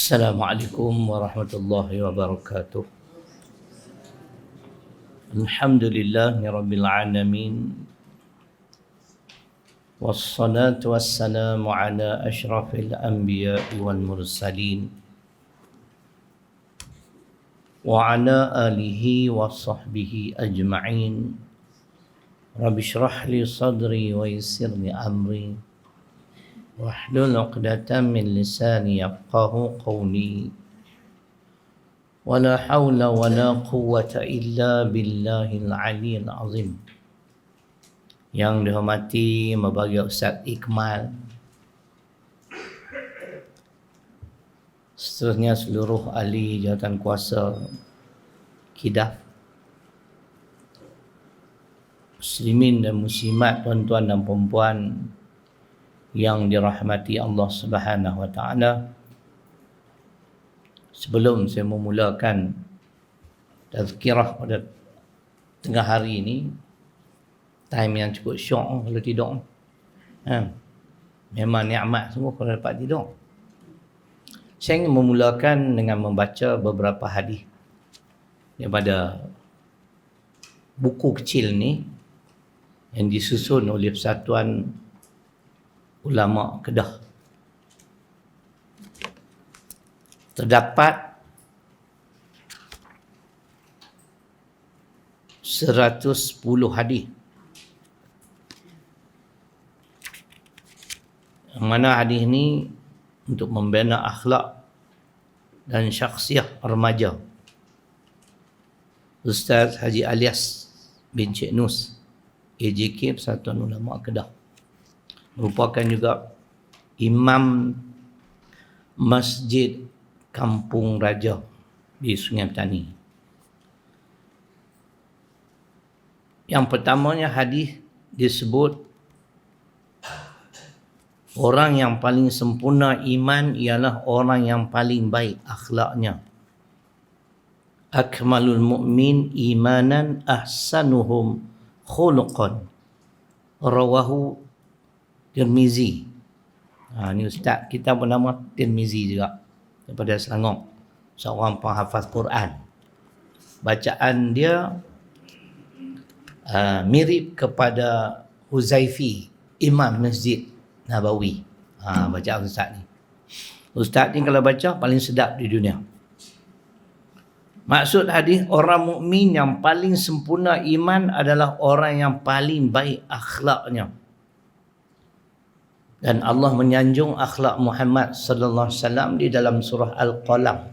Assalamualaikum warahmatullahi wabarakatuh. Alhamdulillahi rabbil alamin. Wassalatu wassalamu ala asyrafil anbiya'i wal mursalin wa ala alihi wa sahbihi ajma'in. Rabbi shrah li sadri wa yassir li amri wahlul 'uqdatam min lisani yafqahu qawli. Wala haula wala quwwata illa billahil aliyyil azim. Yang dihormati Mabagia Ustaz Ikmal, seterusnya seluruh ahli jawatan kuasa KIDAF, muslimin dan muslimat, tuan-tuan dan puan-puan yang dirahmati Allah Subhanahu wa taala. Sebelum saya memulakan tazkirah pada tengah hari ini, time yang cukup syok kalau tidur. Memang nikmat semua kalau dapat tidur. Saya ingin memulakan dengan membaca beberapa hadis daripada buku kecil ni yang disusun oleh Persatuan Ulama Kedah. Terdapat 110 hadis. Yang mana hadis ni untuk membina akhlak dan syakhsiah remaja. Ustaz Haji Alias bin Cik Nus, AJK Persatuan Ulama Kedah, merupakan juga Imam Masjid Kampung Raja di Sungai Petani. Yang pertamanya hadis disebut orang yang paling sempurna iman ialah orang yang paling baik akhlaknya. Akmalul mu'min imanan ahsanuhum khuluqan. Rawahu Tirmizi. Ni ustaz kita bernama Tirmizi juga, daripada Selangor, seorang penghafaz Quran. Bacaan dia mirip kepada Huzaifi, Imam Masjid Nabawi. Bacaan ustaz ni. Ustaz ni kalau baca paling sedap di dunia. Maksud hadis, orang mukmin yang paling sempurna iman adalah orang yang paling baik akhlaknya. Dan Allah menyanjung akhlak Muhammad sallallahu alaihi wasallam di dalam surah Al-Qalam.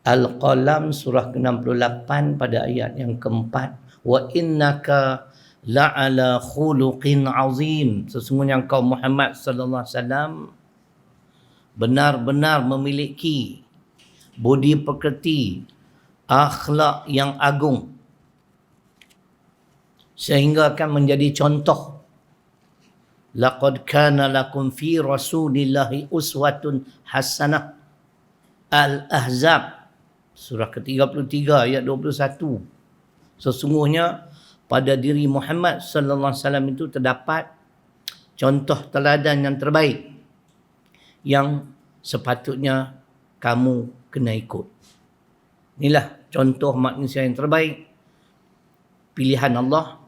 Al-Qalam surah ke-68 pada ayat yang keempat. Wa innaka la'ala khuluqin azim. Sesungguhnya engkau Muhammad sallallahu alaihi wasallam benar-benar memiliki budi pekerti, akhlak yang agung, sehingga akan menjadi contoh. Laqad kana lakum fi Rasulillahi uswatun hasanah. Al-Ahzab surah ke-33 ayat 21. Sesungguhnya pada diri Muhammad sallallahu alaihi wasallam itu terdapat contoh teladan yang terbaik yang sepatutnya kamu kena ikut. Inilah contoh manusia yang terbaik, pilihan Allah.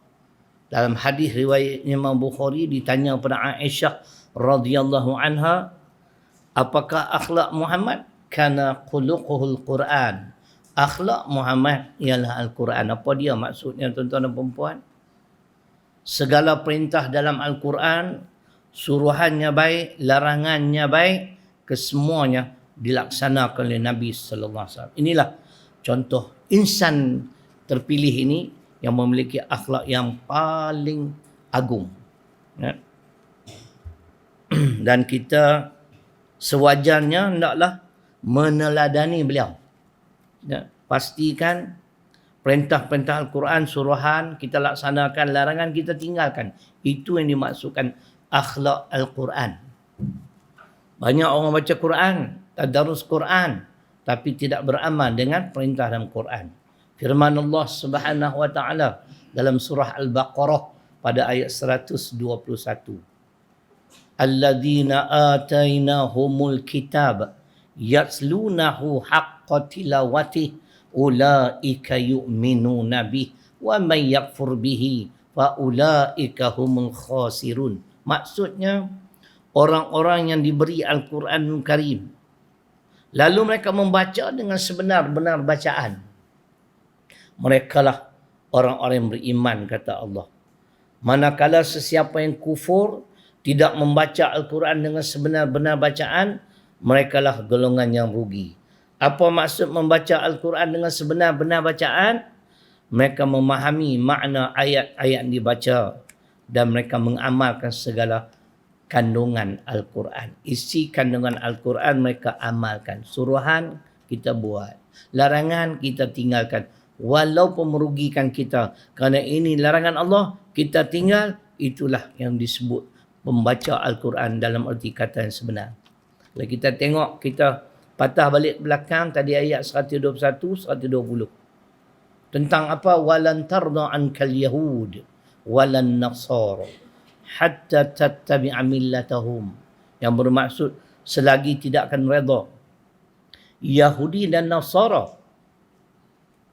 Dalam hadis riwayat Imam Bukhari ditanya kepada Aisyah radhiyallahu anha, apakah akhlak Muhammad? Kana khuluquhul Quran. Akhlak Muhammad ialah Al-Quran. Apa dia maksudnya, tuan-tuan dan puan-puan? Segala perintah dalam Al-Quran, suruhannya baik, larangannya baik, kesemuanya dilaksanakan oleh Nabi sallallahu alaihi wasallam. Inilah contoh insan terpilih ini yang memiliki akhlak yang paling agung. Dan kita sewajarnya hendaklah meneladani beliau. Pastikan perintah-perintah Al-Quran, suruhan kita laksanakan, larangan kita tinggalkan. Itu yang dimaksudkan akhlak Al-Quran. Banyak orang baca Quran, tadarus Quran, tapi tidak beramal dengan perintah dalam Quran. Firman Allah Subhanahu wa taala dalam surah Al-Baqarah pada ayat 121. Alladzina atainahumul kitab Yatslunahu haqqa tilawatih ulaika yu'minuna bih wa man yakfur bihi fa ulaika humul khasirun. Maksudnya orang-orang yang diberi Al-Quranul Karim lalu mereka membaca dengan sebenar-benar bacaan, merekalah orang-orang yang beriman, kata Allah. Manakala sesiapa yang kufur, tidak membaca Al-Quran dengan sebenar-benar bacaan, merekalah golongan yang rugi. Apa maksud membaca Al-Quran dengan sebenar-benar bacaan? Mereka memahami makna ayat-ayat yang dibaca dan mereka mengamalkan segala kandungan Al-Quran. Isi kandungan Al-Quran mereka amalkan. Suruhan kita buat, larangan kita tinggalkan. Walaupun merugikan kita, kerana ini larangan Allah, kita tinggal. Itulah yang disebut membaca Al-Quran dalam arti kata yang sebenar. Kalau kita tengok, kita patah balik belakang tadi ayat 121, 120. Tentang apa? Walan tarda ankal yahud walan nasara hatta tattabi'a millatahum. Yang bermaksud selagi tidak akan redha Yahudi dan Nasara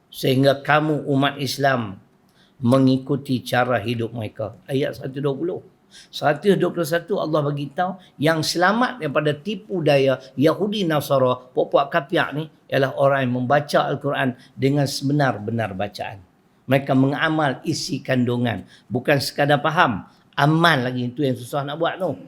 sehingga kamu umat Islam mengikuti cara hidup mereka. Ayat 120. 121 Allah bagi tahu yang selamat daripada tipu daya Yahudi Nasara, puak-puak kapiak ni, ialah orang yang membaca Al-Quran dengan sebenar-benar bacaan. Mereka mengamal isi kandungan, bukan sekadar faham, amal lagi. Itu yang susah nak buat tu.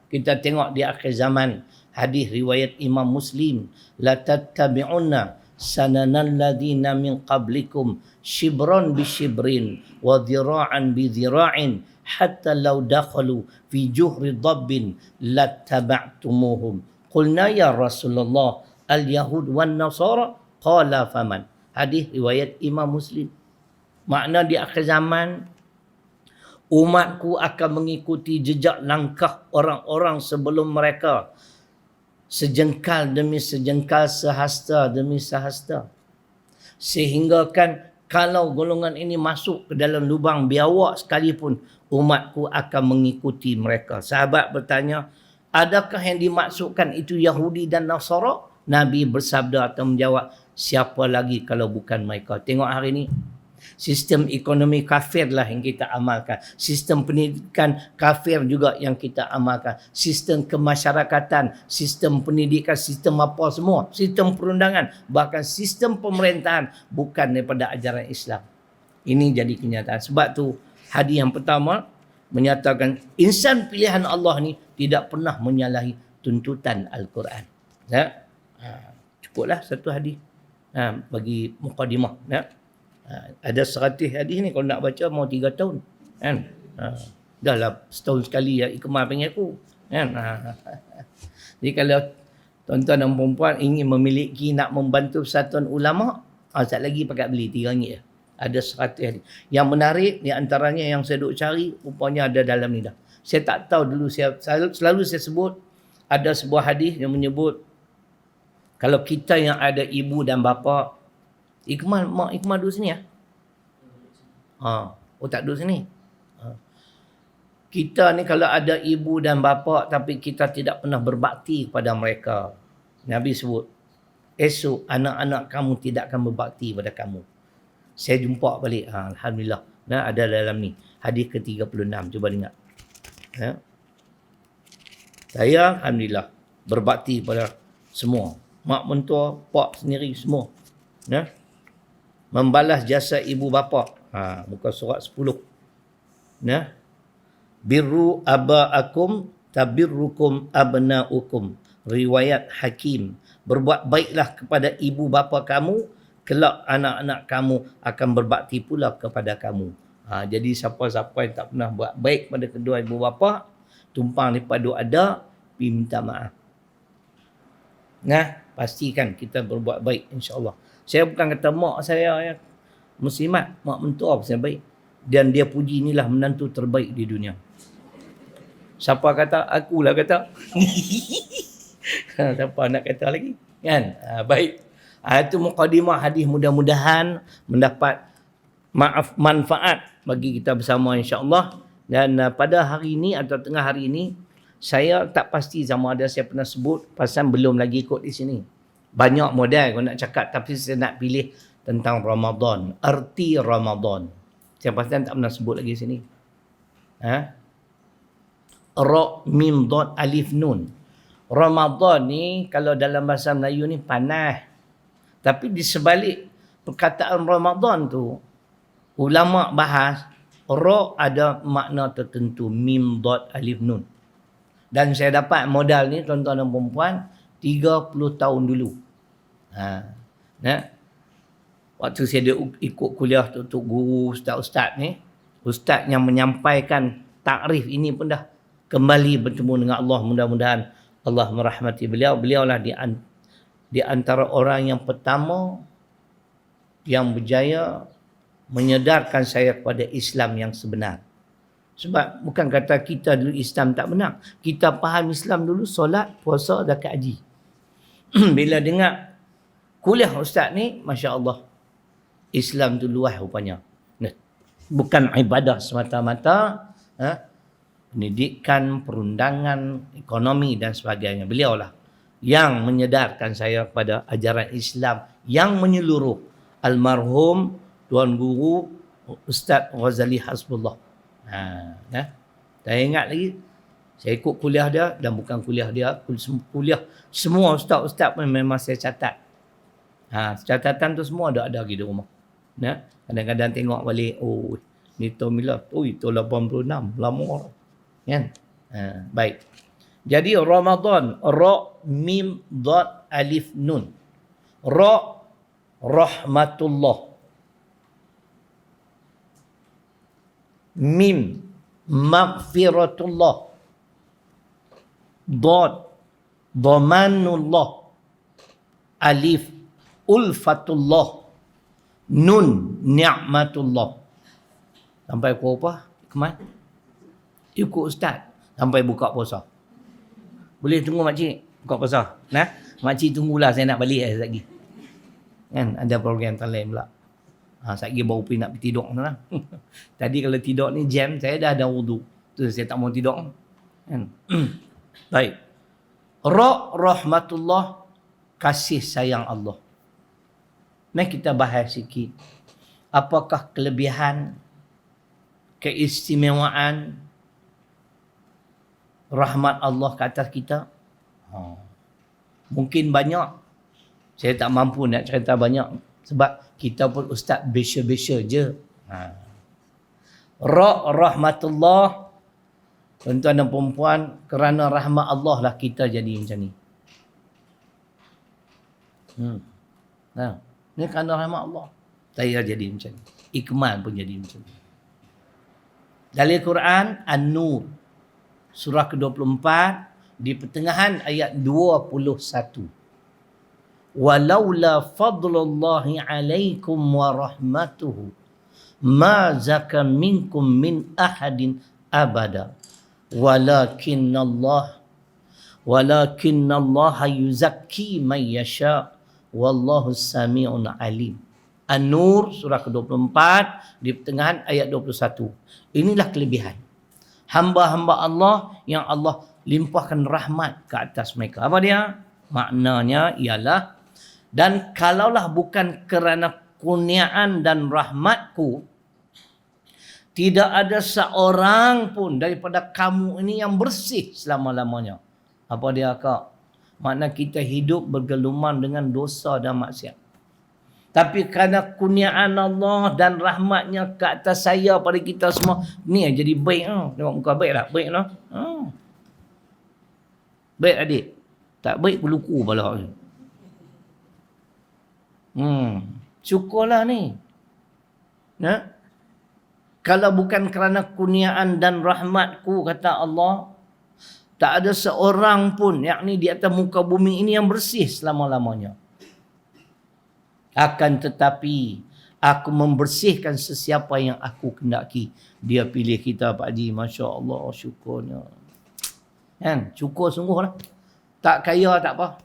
Kita tengok di akhir zaman, hadis riwayat Imam Muslim, la tattabi'unna sananal ladina min qablikum shibran bi shibrin wa dhira'an bi dhira'in hatta law dakhalu fi juhri dabbin lattaba'tumuhum. Qulna ya Rasulullah al yahud wan nasara, qala faman. Hadis riwayat Imam Muslim. Makna di akhir zaman, umatku akan mengikuti jejak langkah orang-orang sebelum mereka, sejengkal demi sejengkal, sehasta demi sehasta. Sehingga kan kalau golongan ini masuk ke dalam lubang biawak sekalipun, umatku akan mengikuti mereka. Sahabat bertanya, adakah yang dimaksudkan itu Yahudi dan Nasara? Nabi bersabda atau menjawab, siapa lagi kalau bukan mereka. Tengok hari ini, sistem ekonomi kafir lah yang kita amalkan. Sistem pendidikan kafir juga yang kita amalkan. Sistem kemasyarakatan, sistem pendidikan, sistem apa semua. Sistem perundangan, bahkan sistem pemerintahan bukan daripada ajaran Islam. Ini jadi kenyataan. Sebab tu hadis yang pertama menyatakan insan pilihan Allah ni tidak pernah menyalahi tuntutan Al-Quran. Cukuplah satu hadis bagi mukadimah. Ada 100 hadis ni, kalau nak baca mau 3 tahun kan. Dah lah setahun sekali ya Ikmal panggil aku kan. Jadi kalau tuan-tuan dan perempuan ingin memiliki, nak membantu persatuan ulama, sekejap lagi pakat beli RM3 je. Ada 100 hadis. Yang menarik di antaranya yang saya duk cari, rupanya ada dalam ni dah. Saya tak tahu dulu, selalu saya sebut ada sebuah hadis yang menyebut kalau kita yang ada ibu dan bapa, Mak Ikmal duduk sini ya? Oh tak duduk sini. Kita ni kalau ada ibu dan bapa tapi kita tidak pernah berbakti kepada mereka, Nabi sebut, esok anak-anak kamu tidak akan berbakti pada kamu. Saya jumpa balik. Alhamdulillah. Ada dalam ni. Hadis ke-36. Cuba dengar. Saya Alhamdulillah berbakti pada semua. Mak mentua, pak sendiri, semua. Membalas jasa ibu bapa. Muka surat 10. Birru aba'akum tabirrukum abna'ukum. Riwayat Hakim. Berbuat baiklah kepada ibu bapa kamu, kelak anak-anak kamu akan berbakti pula kepada kamu. Jadi siapa-siapa yang tak pernah buat baik pada kedua ibu bapa, tumpang daripada ada, pergi minta maaf. Pastikan kita berbuat baik, insya-Allah. Saya bukan kata mak saya ya muslimat, mak mentua saya baik, dan dia puji inilah menantu terbaik di dunia. Siapa kata? Akulah kata. Siapa nak kata lagi? Kan? Baik. Itu mukadimah hadis, mudah-mudahan mendapat manfaat bagi kita bersama insya-Allah. Dan pada hari ini atau tengah hari ini saya tak pasti sama ada saya pernah sebut pasal belum lagi ikut di sini. Banyak model kalau nak cakap, tapi saya nak pilih tentang Ramadan, erti Ramadan. Saya pasti tak pernah sebut lagi sini. Ra, mim, dot, alif, nun. Ramadan ni kalau dalam bahasa Melayu ni panas. Tapi di sebalik perkataan Ramadan tu, ulama bahas ra ada makna tertentu, mim, dot, alif, nun. Dan saya dapat modal ni tuan-tuan dan perempuan 30 tahun dulu. Waktu saya ikut kuliah untuk guru ustaz-ustaz ni, ustaz yang menyampaikan takrif ini pun dah kembali bertemu dengan Allah. Mudah-mudahan Allah merahmati beliau. Beliaulah di antara orang yang pertama yang berjaya menyedarkan saya kepada Islam yang sebenar. Sebab bukan kata kita dulu Islam tak benar. Kita faham Islam dulu solat, puasa, zakat, haji. Bila dengar kuliah ustaz ni, Masya Allah, Islam tu luas rupanya. Bukan ibadah semata-mata, pendidikan, perundangan, ekonomi dan sebagainya. Beliaulah yang menyedarkan saya kepada ajaran Islam yang menyeluruh. Almarhum Tuan Guru Ustaz Ghazali Hasbullah. Saya ingat lagi, saya ikut kuliah dia, dan bukan kuliah dia, kuliah semua ustaz-ustaz pun memang saya catat. Catatan tu semua ada lagi di rumah. Kadang-kadang tengok balik, oh ni tahun bila? Oh itu 86, lama. Kan? Baik. Jadi Ramadan, ra, mim, dot, alif, nun. Ra, rahmatullah. Mim, maghfiratullah. Dot, dhamanullah. Alif, ulfatullah. Nun, ni'matullah. Sampai pukul apa? Kemat? Ikut ustaz. Sampai buka puasa. Boleh tunggu makcik buka puasa? Makcik tunggulah, saya nak balik sekejap lagi. Kan? Ada program lain pula. Sekejap lagi baru pergi nak pergi tidur. Tadi kalau tidur ni jam, saya dah ada wudu. Tu saya tak mau tidur. Kan? Baik. Ra, rahmatullah, kasih sayang Allah. Mari kita bahas sikit. Apakah kelebihan, keistimewaan rahmat Allah ke atas kita? Mungkin banyak. Saya tak mampu nak cerita banyak. Sebab kita pun ustaz biasa-biasa je. Ra, rahmatullah. Tuan-tuan dan perempuan, kerana rahmat Allah lah kita jadi macam ni. Ni kerana rahmat Allah. Saya jadi macam ni. Ikmal pun jadi macam ni. Dalam Quran, An-Nur. Surah ke-24, di pertengahan ayat 21. Walaula fadlullahi alaikum wa rahmatuhu ma zaka minkum min ahadin abada walakinnallaha yuzakki man yasha wallahu sami'un alim. An-Nur surah ke-24 di pertengahan ayat 21. Inilah kelebihan hamba-hamba Allah yang Allah limpahkan rahmat ke atas mereka. Apa dia? Maknanya ialah, dan kalaulah bukan kerana kurniaan dan rahmatku, tidak ada seorang pun daripada kamu ini yang bersih selama-lamanya. Apa dia, Kak? Makna kita hidup bergeluman dengan dosa dan maksiat. Tapi kerana kurniaan Allah dan rahmatnya ke atas saya, pada kita semua, ni jadi baik. Tengok muka baik tak? Baik lah. Baik adik. Tak baik peluku pala. Syukurlah ni. Kalau bukan kerana kurniaan dan rahmatku, kata Allah, tak ada seorang pun, yakni di atas muka bumi ini, yang bersih selama-lamanya. Akan tetapi aku membersihkan sesiapa yang aku kendaki. Dia pilih kita, Pak Haji. Masya Allah, syukurnya. Kan? Syukur sungguh lah. Tak kaya tak apa.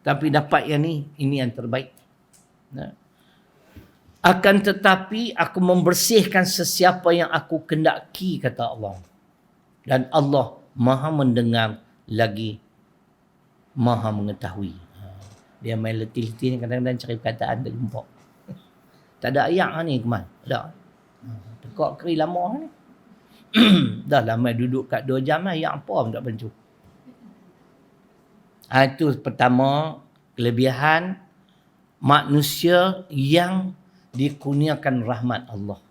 Tapi dapat yang ni, ini yang terbaik. Akan tetapi aku membersihkan sesiapa yang aku kendaki, kata Allah. Dan Allah Maha mendengar lagi Maha mengetahui. Dia main letih-letih ni kadang-kadang cari perkataan tak jumpa. Tak ada ayat ni Ikmal. Tak. Tekak keri lama ni. Dah lama duduk kat 2 jam lah. Ayat apa pun tak bantu. Itu pertama, kelebihan manusia yang dikurniakan rahmat Allah.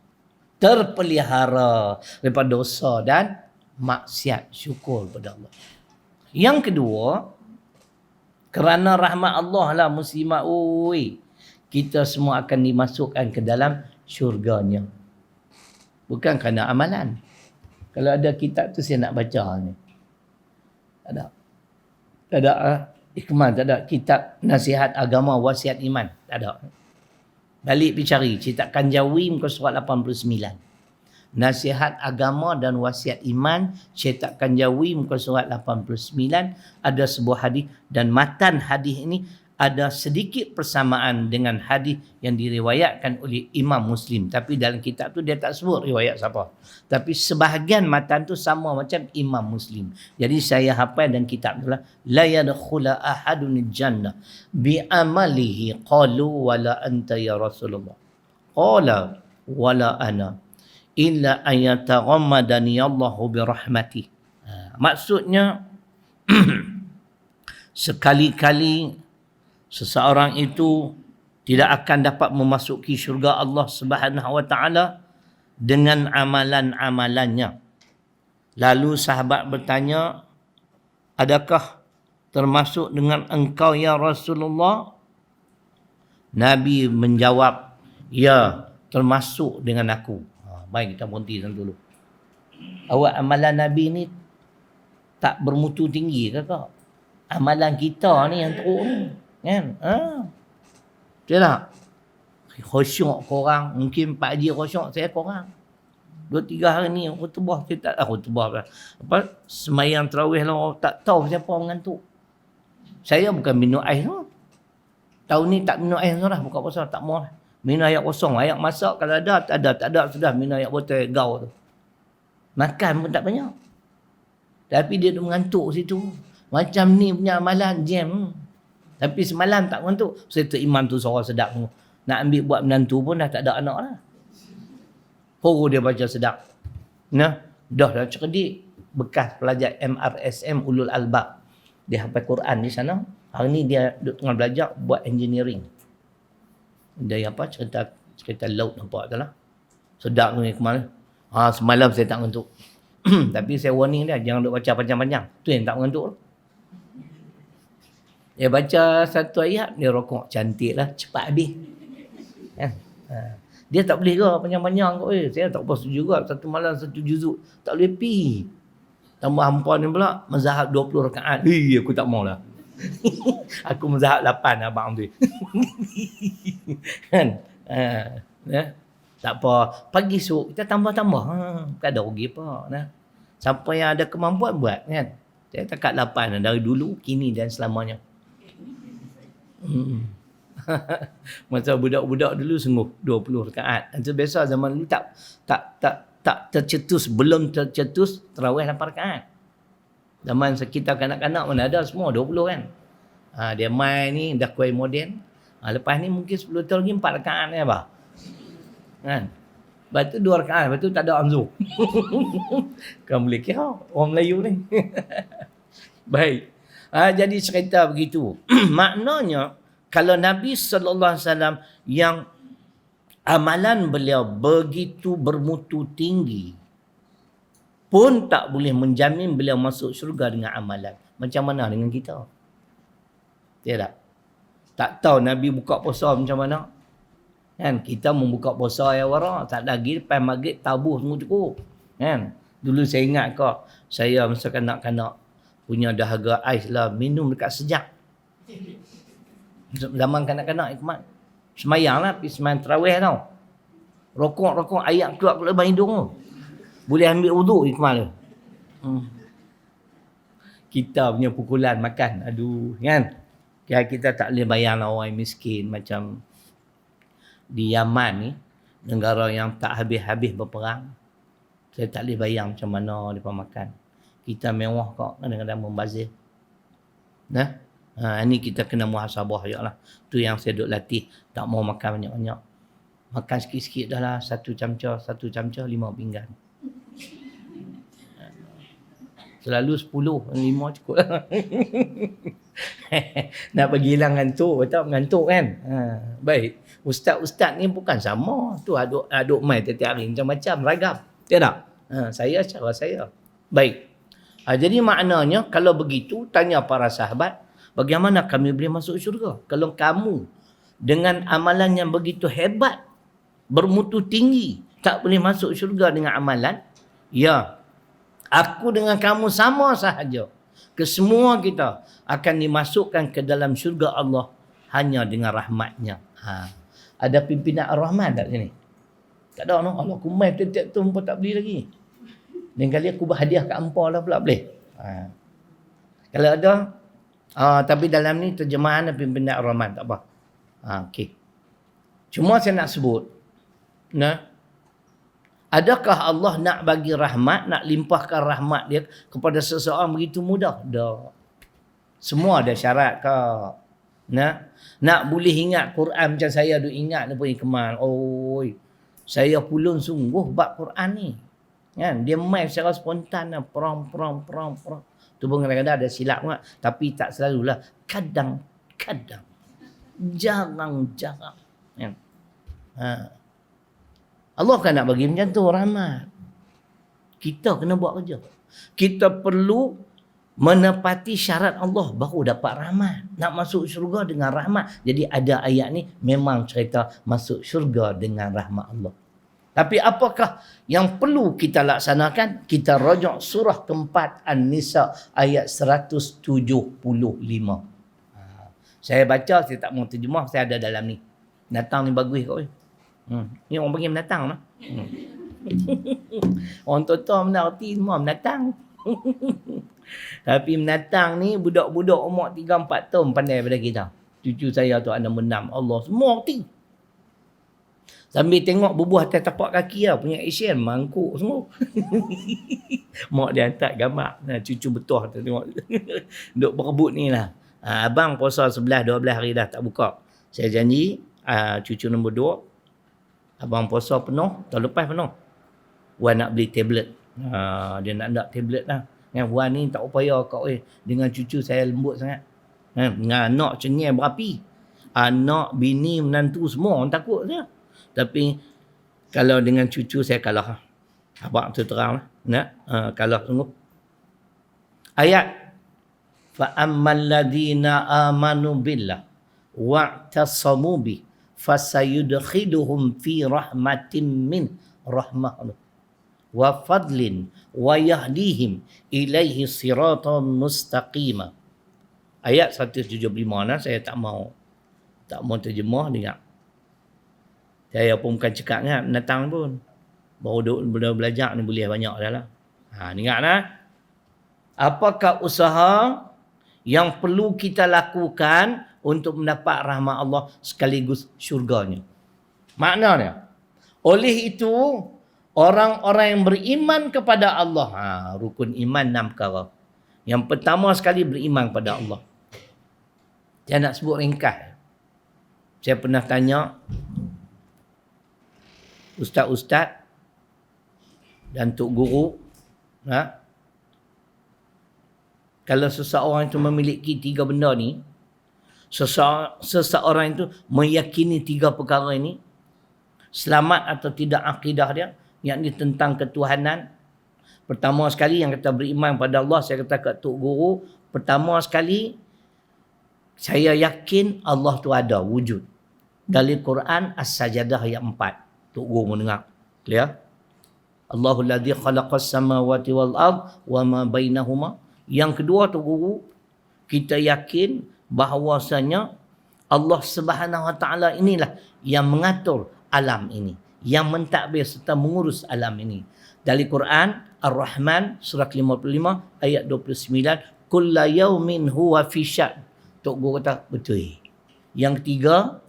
Terpelihara daripada dosa dan maksiat. Syukur kepada Allah. Yang kedua, kerana rahmat Allah lah muslimat, kita semua akan dimasukkan ke dalam syurganya. Bukan kerana amalan. Kalau ada kitab tu saya nak baca ni. Tak ada. Tak ada Ikmal, tak ada kitab nasihat agama wasiat iman. Tak ada. Balik pergi cari cetakan Jawi muka surat 89. Nasihat agama dan wasiat iman cetakan Jawi muka surat 89, ada sebuah hadis dan matan hadis ini ada sedikit persamaan dengan hadis yang diriwayatkan oleh Imam Muslim, tapi dalam kitab tu dia tak sebut riwayat siapa, tapi sebahagian matan tu sama macam Imam Muslim. Jadi saya hafal dan kitab tu lah, la yadkhula ahadun jannah bi amalihi qalu wala anta ya Rasulullah qala wala ana illa ayataghammadani Allahu bi rahmatih. Maksudnya sekali-kali seseorang itu tidak akan dapat memasuki syurga Allah Subhanahu wa taala dengan amalan-amalannya. Lalu sahabat bertanya, adakah termasuk dengan engkau ya Rasulullah? Nabi menjawab, ya, termasuk dengan aku. Baik, kita berhenti dulu. Awak amalan Nabi ni tak bermutu tinggi ke kak? Amalan kita ni yang teruk ni. Kan? Betul tak? Khusyuk korang. Mungkin Pak Haji khusyuk, saya korang. 2-3 hari ni khutbah kita tak khutbah apa semayang tarawih lah, tak tahu siapa mengantuk. Saya bukan minum air tu. Tahun ni tak minum air tu dah, buka puasa tak mau. Minum air kosong, air masak kalau ada, tak ada sudah minum air botol gau tu. Makan pun tak banyak. Tapi dia mengantuk situ. Macam ni punya amalan jam. Tapi semalam tak mengantuk. Saya imam tu suara sedap tu. Nak ambil buat menantu pun dah tak ada anak lah. Dia baca sedap. Nah, dah cerdik. Bekas pelajar MRSM Ulul Albab. Dia hafal Quran di sana. Hari ni dia tengah belajar buat engineering. Dia apa cerita laut nampak tu lah. Sedap tu ni kemarin. Semalam saya tak mengantuk. Tapi saya warning dia, jangan duk baca panjang-panjang. Tu yang tak mengantuk tu. Dia baca satu ayat, dia rokok. Cantik lah, cepat habis. Kan? Dia tak boleh ke panjang-panjang kot. Saya tak apa setuju juga. Satu malam satu juzuk. Tak boleh pi. Tambah hampa ni pula, mazhab 20 rakaat. Aku tak mau lah. Aku mazhab 8 abang tu. Kan? Tak apa. Pagi esok kita tambah-tambah. Tak ada rugi apa. Siapa yang ada kemampuan buat. Kan? Saya takat 8 dari dulu, kini dan selamanya. Masa budak-budak dulu sungguh 20 rakaat. Itu biasa zaman dulu tak tercetus, belum tercetus tarawih 8 rakaat. Zaman sekitar kanak-kanak mana ada semua 20 kan. Dia main ni dah kuih moden. Lepas ni mungkin 10 tahun lagi 4 rakaat ni apa? Kan? Lepas tu 2 rakaat, lepas tu tak ada amzu. Kan boleh kira orang Melayu ni. Baik. Jadi cerita begitu. Maknanya kalau Nabi SAW yang amalan beliau begitu bermutu tinggi pun tak boleh menjamin beliau masuk syurga dengan amalan. Macam mana dengan kita? Tidak. Tak tahu Nabi buka puasa macam mana. Kan? Kita membuka puasa ya wara. Tak lagi lepas maghrib tabuh semua cukup. Kan? Dulu saya ingat kok. Saya masa kanak-kanak punya dahaga ais lah. Minum dekat sejak. Zaman kanak-kanak Ikmat. Semayang lah. Pergi semayang terawih tau. Rokok-rokok ayat keluar lubang hidung tu. Boleh ambil wuduk Ikmat tu. Kita punya pukulan makan. Aduh. Kan? Kita tak boleh bayang lah orang miskin macam di Yaman ni. Negara yang tak habis-habis berperang. Saya tak boleh bayang macam mana mereka makan. Kita mewah kok, kadang-kadang membazir. Nah, ini kita kena muhasabah ya lah. Tu yang saya duk latih, tak mau makan banyak-banyak. Makan sikit-sikit dah lah, 1 camca, 5 pinggan. Selalu 10, 5 cukup lah. Nak bagi hilang ngantuk, betul mengantuk kan? Baik. Ustaz-ustaz ni bukan sama. Tu aduk mai tiap hari macam-macam, ragam. Tidak? Saya cara saya. Baik. Jadi maknanya kalau begitu, tanya para sahabat, bagaimana kami boleh masuk syurga? Kalau kamu dengan amalan yang begitu hebat, bermutu tinggi, tak boleh masuk syurga dengan amalan, ya, aku dengan kamu sama sahaja. Kesemua kita akan dimasukkan ke dalam syurga Allah hanya dengan rahmatnya. Ada pimpinan Ar-Rahman tak sini? Tak ada, no? Allah aku main tiap-tiap tu hampa tak beli lagi. Dan kali aku berhadiah kat hampa lah pula boleh. Kalau ada, tapi dalam ni terjemahan pimpinan Ar-Rahman, tak apa. Okey. Cuma saya nak sebut, nah, adakah Allah nak bagi rahmat, nak limpahkan rahmat dia kepada seseorang begitu mudah? Tak. Semua ada syarat kau. Nak boleh ingat Quran macam saya duk ingat ni pun kemal. Oi, saya pulun sungguh bab Quran ni. Kan? Dia main secara spontan lah. Prom. Tu pun kadang-kadang ada silap juga. Tapi tak selalulah. Kadang-kadang. Jarang-jarang. Kan? Allah kan nak bagi macam tu rahmat. Kita kena buat kerja. Kita perlu menepati syarat Allah baru dapat rahmat. Nak masuk syurga dengan rahmat. Jadi ada ayat ni memang cerita masuk syurga dengan rahmat Allah. Tapi apakah yang perlu kita laksanakan? Kita rujuk surah keempat An-Nisa ayat 175. Saya baca, saya tak mau terjemah, saya ada dalam ni. Datang ni bagus kot. Ni orang panggil mendatang lah. Orang tua-tua mengerti semua mendatang. Tapi mendatang ni budak-budak umur 3-4 tahun pandai pada kita. Cucu saya tu ada menam. Allah semua erti. Sambil tengok bubuh atas tapak kaki lah. Punya Asian mangkuk semua. Mak dia hantar gambar. Nah, cucu betul tu tengok. Duk berebut ni lah. Abang puasa 11-12 hari dah tak buka. Saya janji cucu nombor 2. Abang puasa penuh. Tahun lepas penuh. Wan nak beli tablet. Dia nak tablet lah. Wan ni tak upaya kau dengan cucu saya lembut sangat. Dengan anak cengeng berapi. Anak, bini, menantu semua orang takut saya. Tapi kalau dengan cucu saya kalah. Abang tu terang lah. Kalah sungguh. Ayat. فَأَمَّا الَّذِينَ آمَنُوا بِاللَّهِ وَاعْتَصَمُوا بِهِ فَسَيُدْخِلُهُمْ فِي رَحْمَةٍ مِّنْ رَحْمَةٍ وَفَضْلٍ وَيَهْدِيهِمْ إِلَيْهِ صِرَاطًا مُسْتَقِيمًا. Ayat 175 nah, saya tak mau terjemah dengar. Saya pun bukan cakap kan datang pun. Baru belajar ni boleh banyak dah lah. Dengar nah. Apakah usaha yang perlu kita lakukan untuk mendapat rahmat Allah sekaligus syurganya? Maknanya, oleh itu orang-orang yang beriman kepada Allah, rukun iman 6 perkara. Yang pertama sekali beriman kepada Allah. Saya nak sebut ringkas. Saya pernah tanya ustaz-ustaz dan tok guru, kalau seseorang itu memiliki 3 benda ni, seseorang itu meyakini 3 perkara ini, selamat atau tidak akidah dia, yakni tentang ketuhanan. Pertama sekali yang kata beriman pada Allah, saya kata kat tok guru, pertama sekali saya yakin Allah tu ada, wujud. Dari Quran As-Sajdah ayat 4. Tok guru mendengar. Clear? Allahul ladzi khalaqas samawati wal ard wa ma bainahuma. Yang kedua tu guru, kita yakin bahawasanya Allah Subhanahu Wa Taala inilah yang mengatur alam ini, yang mentadbir serta mengurus alam ini. Dari Quran Ar-Rahman surah 55 ayat 29, kullu yaumin huwa fi sya'n. Tok guru kata betul. Yang ketiga,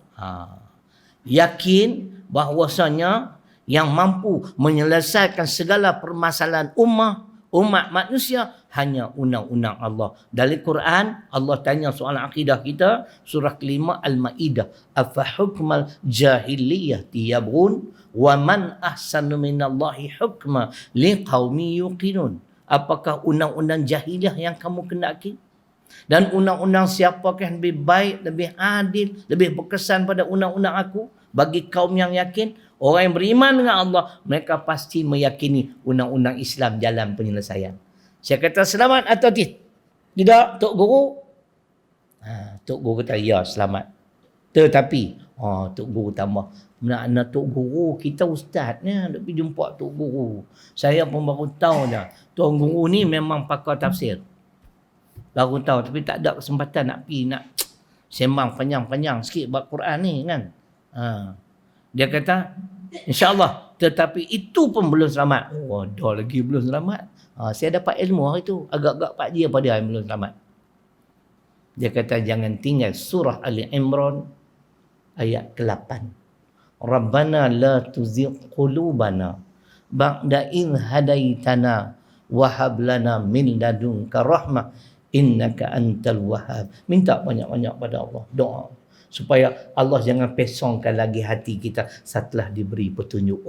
yakin bahawasanya yang mampu menyelesaikan segala permasalahan umat manusia hanya undang-undang Allah. Dari Quran, Allah tanya soal akidah kita, surah kelima Al-Ma'idah. Afa hukmal jahiliyah tiyabun wa man ahsanu minallahi hukma liqaumi yuqinun. Apakah undang-undang jahiliyah yang kamu kendaki? Dan undang-undang siapakah yang lebih baik, lebih adil, lebih berkesan pada undang-undang aku? Bagi kaum yang yakin, orang yang beriman dengan Allah, mereka pasti meyakini undang-undang Islam jalan penyelesaian. Saya kata selamat atau tidak, Tok Guru? Tok Guru kata, ya selamat. Tetapi, Tok Guru tambah, mana Tok Guru, kita ustaznya, nak pergi jumpa Tok Guru. Saya pun baru tahu dah, Tok Guru ni memang pakar tafsir. Baru tahu, tapi tak ada kesempatan nak pergi, nak sembang panjang-panjang sikit buat Quran ni kan. Dia kata, insyaAllah, tetapi itu pun belum selamat. Dah lagi belum selamat. Saya dapat ilmu hari tu, agak-agak Pak Ji apa dia yang belum selamat. Dia kata, jangan tinggal surah Ali Imran ayat ke-8. Rabbana la tuzigh qulubana ba'da idh hadaitana wa hab lana min ladunka rahmah innaka antal wahhab. Minta banyak-banyak pada Allah, doa supaya Allah jangan pesongkan lagi hati kita setelah diberi petunjuk.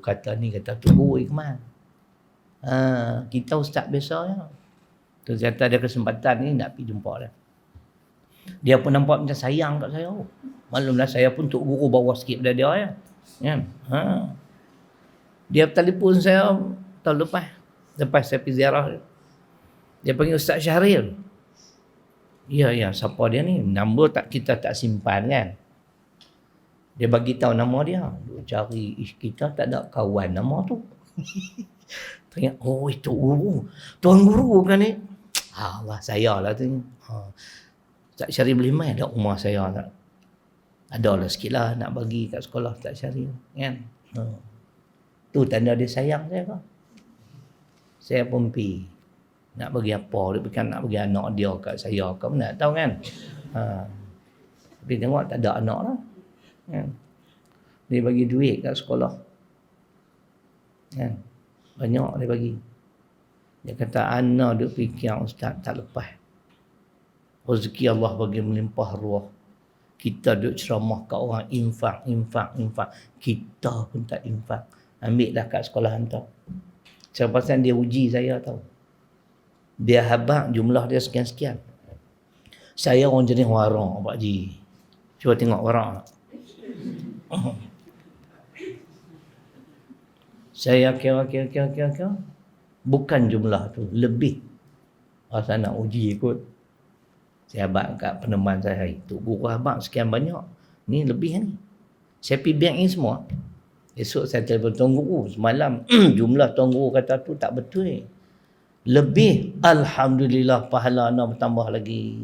Kata ni kata tu Ikhman. Kita ustaz biasa ya. Ternyata ada kesempatan ni nak pergi jumpa dia. Dia pun nampak macam sayang kat saya. Maklumlah saya pun Tok Guru bawah sikit pada dia ya. Kan? Dia telefon saya tahun lepas saya pergi ziarah. Dia panggil Ustaz Syahril. Ya, siapa dia ni? Nombor kita tak simpan kan. Dia bagi tahu nama dia. Dia cari kita tak ada kawan nama tu. Tanya, itu guru. Tuan guru kan ni? Allah, saya lah tu. Tak Syarif boleh main ada rumah saya tak? Ada lah sikit lah nak bagi kat sekolah tak Syarif kan? Tu tanda dia sayang saya kan? Saya pun pergi. Nak bagi apa? Dia bukan nak bagi anak dia kat saya. Kau nak tahu kan? Tapi tengok tak ada anak lah. Kan? Dia bagi duit kat sekolah. Kan? Banyak dia bagi. Dia kata, ana duk fikir ustaz tak lepas. Rezeki Allah bagi melimpah ruah. Kita duk ceramah kat orang infak. Kita pun tak infak. Ambil dah kat sekolah hantar. Sebab pasal dia uji saya tahu. Dia habaq jumlah dia sekian-sekian. Saya orang jenis warang, Pak Ji. Cuba tengok warang. Saya kira. Bukan jumlah tu. Lebih. Asal nak uji ikut. Saya abang kat peneman saya. Tok Guru abang sekian banyak. Ni lebih ni. Saya pergi bank ni semua. Esok saya telefon Tuan Guru. Semalam jumlah Tuan Guru kata tu tak betul. Lebih. Alhamdulillah pahala nak bertambah lagi.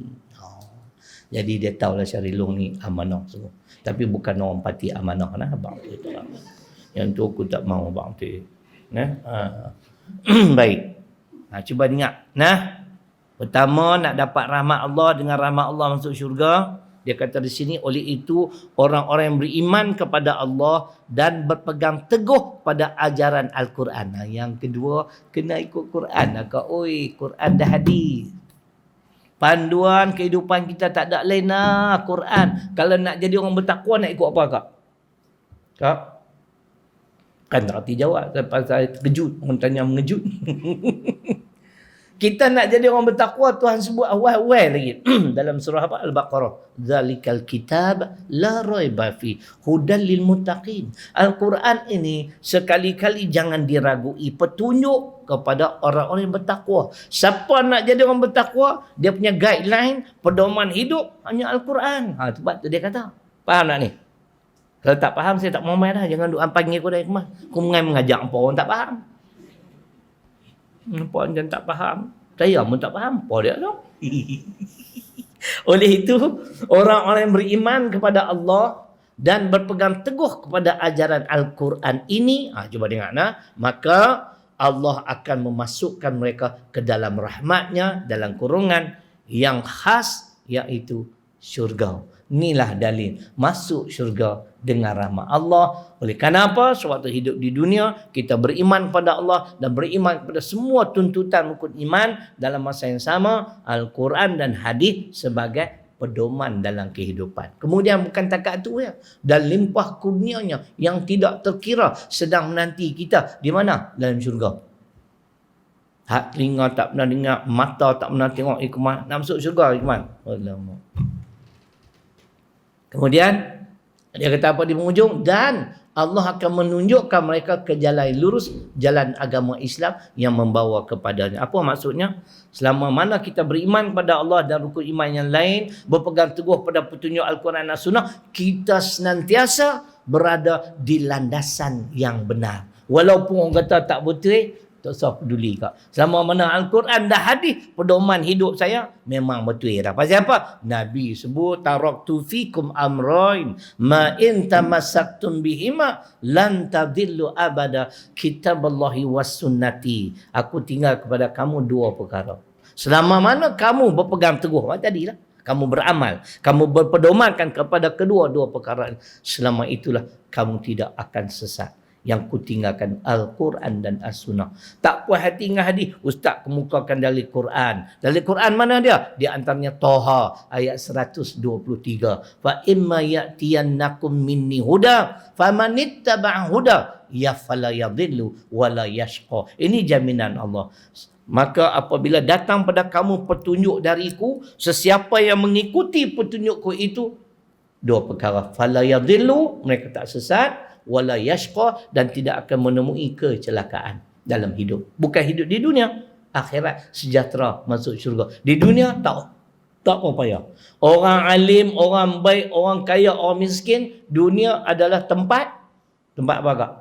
Jadi dia tahulah Syarilung ni amanah semua. Tapi bukan orang parti amanah lah. Abang tu tak. Yang tu aku tak mahu abang tu. Baik. Cuba ingat. Pertama nak dapat rahmat Allah, dengan rahmat Allah masuk syurga. Dia kata di sini, oleh itu orang-orang yang beriman kepada Allah dan berpegang teguh pada ajaran Al-Quran. Yang kedua, kena ikut Quran. Quran dah hadis. Panduan kehidupan kita tak ada lain Quran. Kalau nak jadi orang bertakwa nak ikut apa Kak? Kan tak reti jawab. Lepas saya terkejut. Orang tanya mengejut. Kita nak jadi orang bertakwa, Tuhan sebut awal-awal lagi. Dalam surah apa? Al-Baqarah. Zalikal kitab la raiba fi hudan lil muttaqin. Al-Quran ini sekali-kali jangan diragui. Petunjuk kepada orang-orang yang bertakwa. Siapa nak jadi orang bertakwa, dia punya guideline, pedoman hidup hanya Al-Quran. Sebab tu dia kata. Faham tak ni? Kalau tak faham, saya tak mau main dah. Jangan duk panggil aku dari rumah. Aku mengajak apa orang tak faham. Nampak macam tak faham. Saya pun tak faham. Apa dia tu? Oleh itu, orang-orang yang beriman kepada Allah dan berpegang teguh kepada ajaran Al-Quran ini, cuba dengar maka Allah akan memasukkan mereka ke dalam rahmatnya, dalam kurungan yang khas, iaitu syurga. Inilah dalil masuk syurga dengan rahmat Allah. Oleh kerana apa? Sewaktu hidup di dunia, kita beriman pada Allah dan beriman kepada semua tuntutan rukun iman dalam masa yang sama, Al-Quran dan hadis sebagai pedoman dalam kehidupan. Kemudian bukan takat itu ya, dan limpah kurnianya yang tidak terkira sedang menanti kita di mana? Dalam syurga. Hak telinga tak pernah dengar, mata tak pernah tengok, ikmat nak masuk syurga ikmat. Alamak. Kemudian dia kata apa di penghujung? Dan Allah akan menunjukkan mereka ke jalan lurus, jalan agama Islam yang membawa kepadanya. Apa maksudnya? Selama mana kita beriman pada Allah dan rukun iman yang lain, berpegang teguh pada petunjuk Al-Quran dan Sunnah, kita senantiasa berada di landasan yang benar. Walaupun orang kata tak betul, tak usah peduli kak. Selama mana Al-Quran dah hadis pedoman hidup saya, memang betul dah. Pasal apa? Nabi sebut taraktu fikum amrain ma in tamassaktum bihima lan tadillu abada, kitaballahi was sunnati. Aku tinggal kepada kamu dua perkara. Selama mana kamu berpegang teguh, tadilah kamu beramal, kamu berpedomankan kepada kedua-dua perkara, selama itulah kamu tidak akan sesat. Yang kutinggalkan Al-Quran dan As-Sunnah. Tak puas hati dengan hadis, ustaz kemukakan dalil Quran. Dalil Quran mana dia? Di antaranya Toha ayat 123. Fa imma ya'tiyannakum minni huda famanittaba'a huda ya fala yadhillu wala yashqa. Ini jaminan Allah. Maka apabila datang pada kamu petunjuk dariku, sesiapa yang mengikuti petunjukku itu, dua perkara, fala yadhillu, mereka tak sesat, wala yashqa, dan tidak akan menemui kecelakaan dalam hidup. Bukan hidup di dunia, akhirat sejahtera masuk syurga. Di dunia tak apa payah. Orang alim, orang baik, orang kaya, orang miskin, dunia adalah tempat apa kak?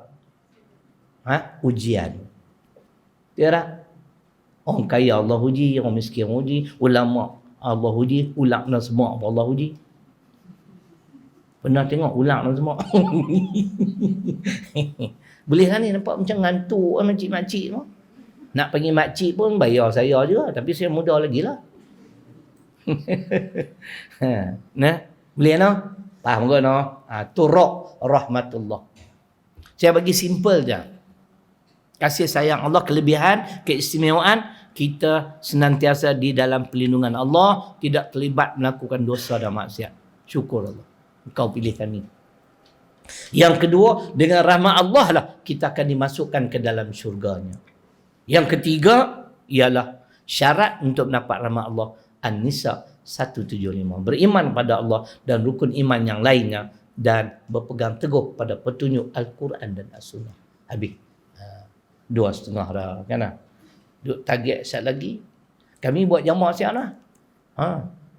Ujian. Tidak. Orang kaya Allah uji, orang miskin uji, ulama Allah uji, ulama semua Allah uji. Pernah tengok ulang dan semua. Boleh kan ni nampak macam ngantuk makcik-makcik tu. Nak panggil makcik pun bayar saya juga. Tapi saya muda lagi lah. Nah, boleh no? Faham ke no? Turuk rahmatullah. Saya bagi simple je. Kasih sayang Allah, kelebihan, keistimewaan, kita senantiasa di dalam perlindungan Allah, tidak terlibat melakukan dosa dan maksiat. Syukur Allah. Engkau pilih kami. Yang kedua, dengan rahmat Allah lah kita akan dimasukkan ke dalam syurganya. Yang ketiga ialah syarat untuk mendapat rahmat Allah. An-Nisa 175. Beriman pada Allah dan rukun iman yang lainnya dan berpegang teguh pada petunjuk Al-Quran dan As-Sunnah. Habis. 2,5 dah kan? Duk target sekali lagi. Kami buat jamaah siap lah.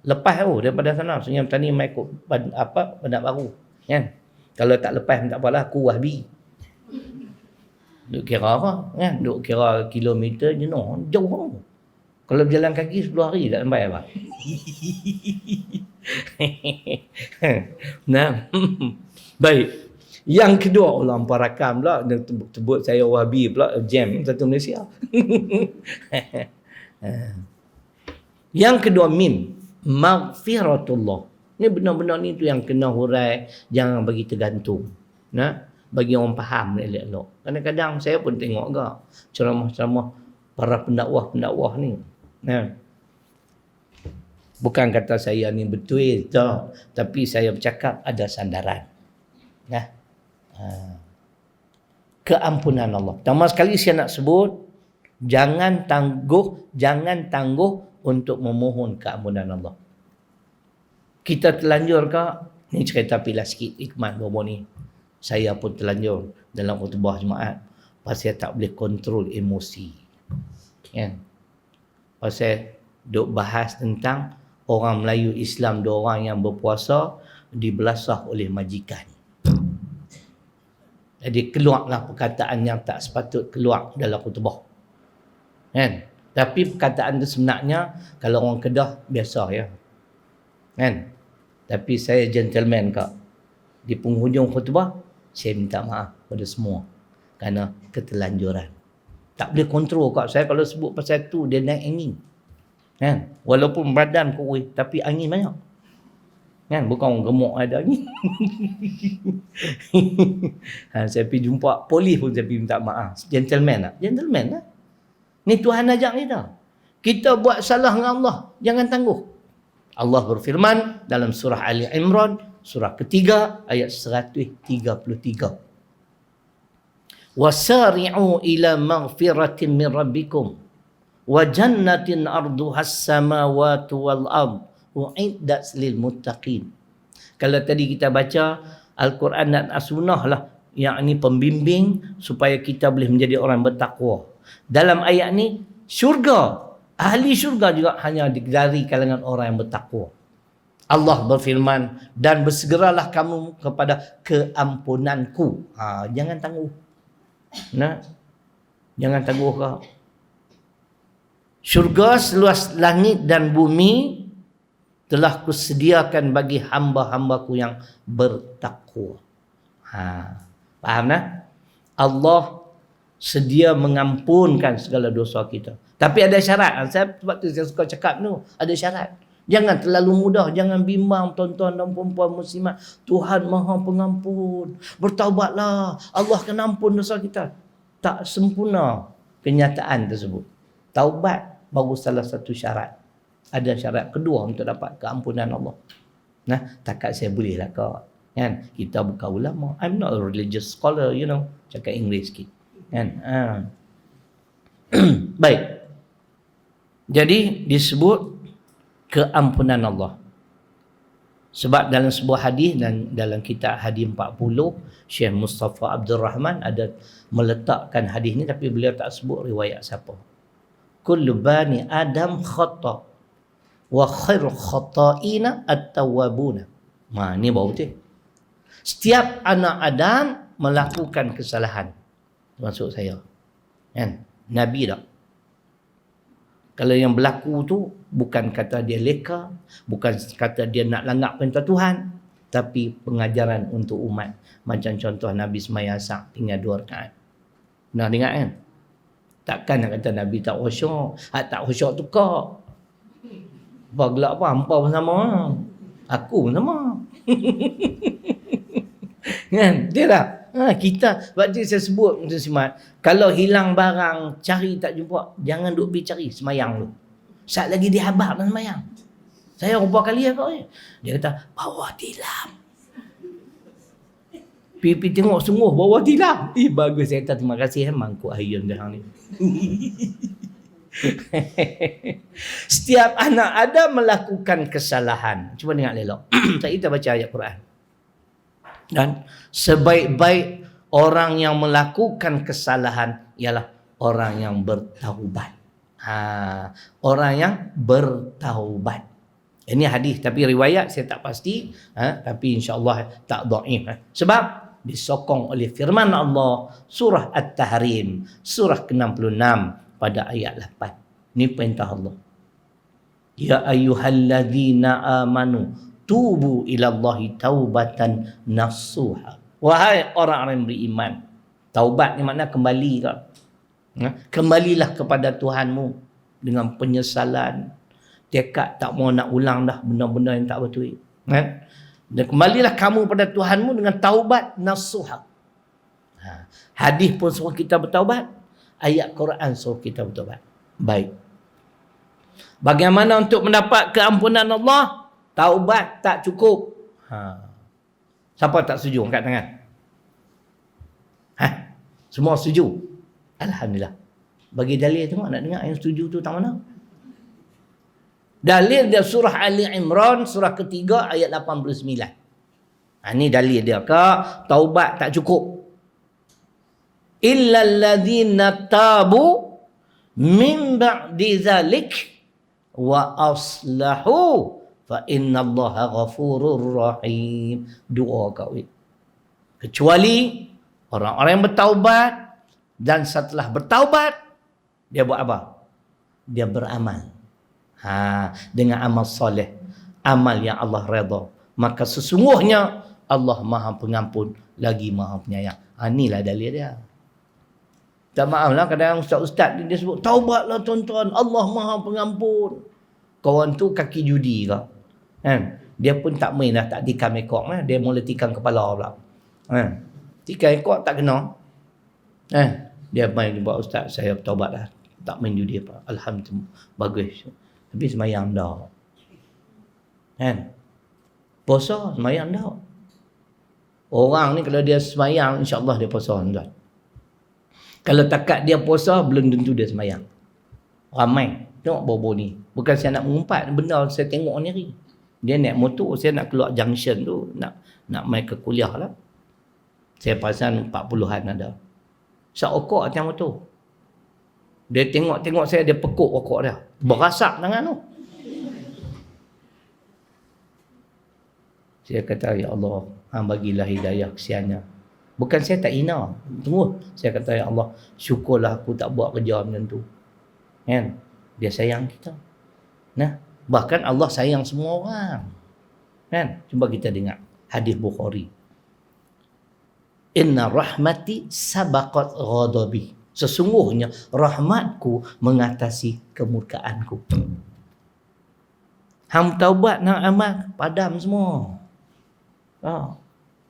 Lepas daripada sana Sungai Petani mai ikut pendat baru kan. Kalau tak lepas tak apalah, aku wahbi. Duk kira apa kan, duk kira kilometer jenuh, jauh. Kalau berjalan kaki 10 hari tak sampai apa. Nah. Baik. Yang kedua, Allah amparakam pula sebut saya wahbi pula, jam satu Malaysia. Yang kedua, maghfiratullah. Ini benar-benar ni tu yang kena hurai, jangan bagi tergantung. Nah, bagi orang faham elok-elok. Kadang-kadang saya pun tengok ke ceramah-ceramah para pendakwah-pendakwah ni. Nah. Bukan kata saya ni betul tak, tapi saya bercakap ada sandaran. Nah. Keampunan Allah. Pertama sekali saya nak sebut, jangan tangguh untuk memohon keampunan Allah. Kita terlanjur ke? Ni cerita pilah sikit hikmat bawa ni. Saya pun terlanjur dalam khutbah Jumaat. Pasal tak boleh kontrol emosi. Kan? Pasal duk bahas tentang orang Melayu Islam, dua orang yang berpuasa dibelasah oleh majikan. Jadi keluarlah perkataan yang tak sepatut keluar dalam khutbah. Kan? Tapi perkataan itu sebenarnya kalau orang Kedah biasa ya. Kan? Tapi saya gentleman kak. Di penghujung khutbah saya minta maaf pada semua kerana keterlanjuran. Tak boleh kontrol kak. Saya kalau sebut pasal tu dia naik angin. Kan? Walaupun badan kuat tapi angin banyak. Kan? Bukan orang gemuk ada ni. Saya pergi jumpa polis pun saya pergi minta maaf. Gentleman lah. Gentleman lah. Ni Tuhan ajak kita. Kita buat salah dengan Allah. Jangan tangguh. Allah berfirman dalam surah Ali Imran, surah ketiga, ayat 133. Wasari'u ila maghfiratin min rabbikum wa jannatin arduhas samawati wal ard u'iddat lil muttaqin. Kalau tadi kita baca Al-Quran dan As-Sunnah lah, yakni pembimbing supaya kita boleh menjadi orang bertakwa. Dalam ayat ni, syurga, ahli syurga juga hanya dari kalangan orang yang bertakwa. Allah berfirman, dan bersegeralah kamu kepada keampunanku. Jangan tangguh. Nah, jangan tangguh kau. Syurga seluas langit dan bumi telah kusediakan bagi hamba-hambaku yang bertakwa. Faham tak? Allah sedia mengampunkan segala dosa kita. Tapi ada syarat. Sebab tu saya suka cakap tu, ada syarat. Jangan terlalu mudah, jangan bimbang tuan-tuan dan puan-puan muslimat. Tuhan Maha Pengampun. Bertaubatlah, Allah akan ampun dosa kita. Tak sempurna kenyataan tersebut. Taubat baru salah satu syarat. Ada syarat kedua untuk dapat keampunan Allah. Nah, takat saya boleh lah kau. Kan? Kita bukan ulama. I'm not a religious scholar, you know. Cakap Inggeris sikit. Kan? Baik. Jadi disebut keampunan Allah. Sebab dalam sebuah hadis dan dalam kitab hadis 40, Syekh Mustafa Abdul Rahman ada meletakkan hadis ni tapi beliau tak sebut riwayat siapa. Kullu bani Adam khata wa khairu khata'ina at-tawwabuna. Ni baru betul. Setiap anak Adam melakukan kesalahan. Termasuk saya. Kan? Nabi tak? Kalau yang berlaku tu bukan kata dia leka, bukan kata dia nak langgar perintah Tuhan, tapi pengajaran untuk umat. Macam contoh Nabi sembahyang Asar tinggal 2 rakaat. Pernah dengar kan? Takkan nak kata Nabi tak khusyuk. Tak khusyuk tu kau. Apa gelak apa? Hampa pun sama. Aku pun sama. Kan? Dia tak? Kita, sebab tu saya sebut Tuan Simat, kalau hilang barang, cari tak jumpa, jangan duk pergi cari, semayang dulu. Saat lagi dia habaq dan semayang. Saya berapa kali kau ni. Dia kata, bawa tilam. Pergi tengok sungguh, bawa tilam. Bagus, saya kata terima kasih mangkuk ayun dah ni. Setiap anak ada melakukan kesalahan. Cuba dengar elok. Kita baca ayat Quran. Dan sebaik-baik orang yang melakukan kesalahan ialah orang yang bertaubat. Orang yang bertaubat. Ini hadis tapi riwayat saya tak pasti, tapi insya-Allah tak dhaif. Sebab disokong oleh firman Allah surah At-Tahrim surah ke-66 pada ayat 8. Ini perintah Allah. Ya ayyuhalladzina amanu tubu ilallahi taubatan nasuha. Wahai orang-orang yang beriman. Taubat ni makna kembali kau. Kembalilah kepada Tuhanmu dengan penyesalan. Tekad tak mau nak ulang dah benda-benda yang tak betul. Dan kembalilah kamu pada Tuhanmu dengan taubat nasuha. Hadis pun suruh kita bertaubat. Ayat Quran suruh kita bertaubat. Baik. Bagaimana untuk mendapat keampunan Allah? Taubat tak cukup. Siapa tak setuju? Angkat tangan. Semua setuju? Alhamdulillah. Bagi dalil tengok, nak dengar yang setuju tu tak mana? Dalil dia surah Ali Imran, surah ketiga ayat 89. Ini dalil dia. Taubat tak cukup. Illal ladzina tabu min ba'di zalik wa aslahu fa innallaha ghafurur rahim. Dua kawit. Kecuali orang-orang yang bertaubat dan setelah bertaubat dia buat apa? Dia beramal. Dengan amal soleh, amal yang Allah redha. Maka sesungguhnya Allah Maha Pengampun lagi Maha Penyayang. Inilah dalil dia. Tak maaflah kadang ustaz-ustaz dia sebut taubatlah tuan-tuan, Allah Maha Pengampun. Kawan tu kaki judi kau. Kan? Dia pun tak main dah, tak tikam ekor lah. Dia mula tikam kepala pula. Tikam ekor tak kena. Dia main jumpa ustaz, saya bertaubat dah. Tak main judi apa. Alhamdulillah. Bagus. Tapi semayang dah. Puasa semayang dah. Orang ni kalau dia semayang, insyaAllah dia puasa tuan. Kalau takat dia puasa, belum tentu dia semayang. Ramai. Tengok bobo ni. Bukan saya nak mengumpat. Benda saya tengok ni hari. Dia naik motor, saya nak keluar junction tu. Nak main ke kuliah lah. Saya pasang 40-an ada. Seokok atas motor. Dia tengok saya, dia pekuk rokok dia. Berasak tangan tu. Saya kata, ya Allah, bagilah hidayah kesiannya. Bukan saya tak hina. Tunggu. Saya kata, ya Allah, syukurlah aku tak buat kerja macam tu. Kan? Dia sayang kita. Nah, bahkan Allah sayang semua orang. Kan? Cuba kita dengar hadis Bukhari. Inna rahmati sabaqat ghadabi. Sesungguhnya rahmatku mengatasi kemurkaanku. Hang taubat nak amal, padam semua.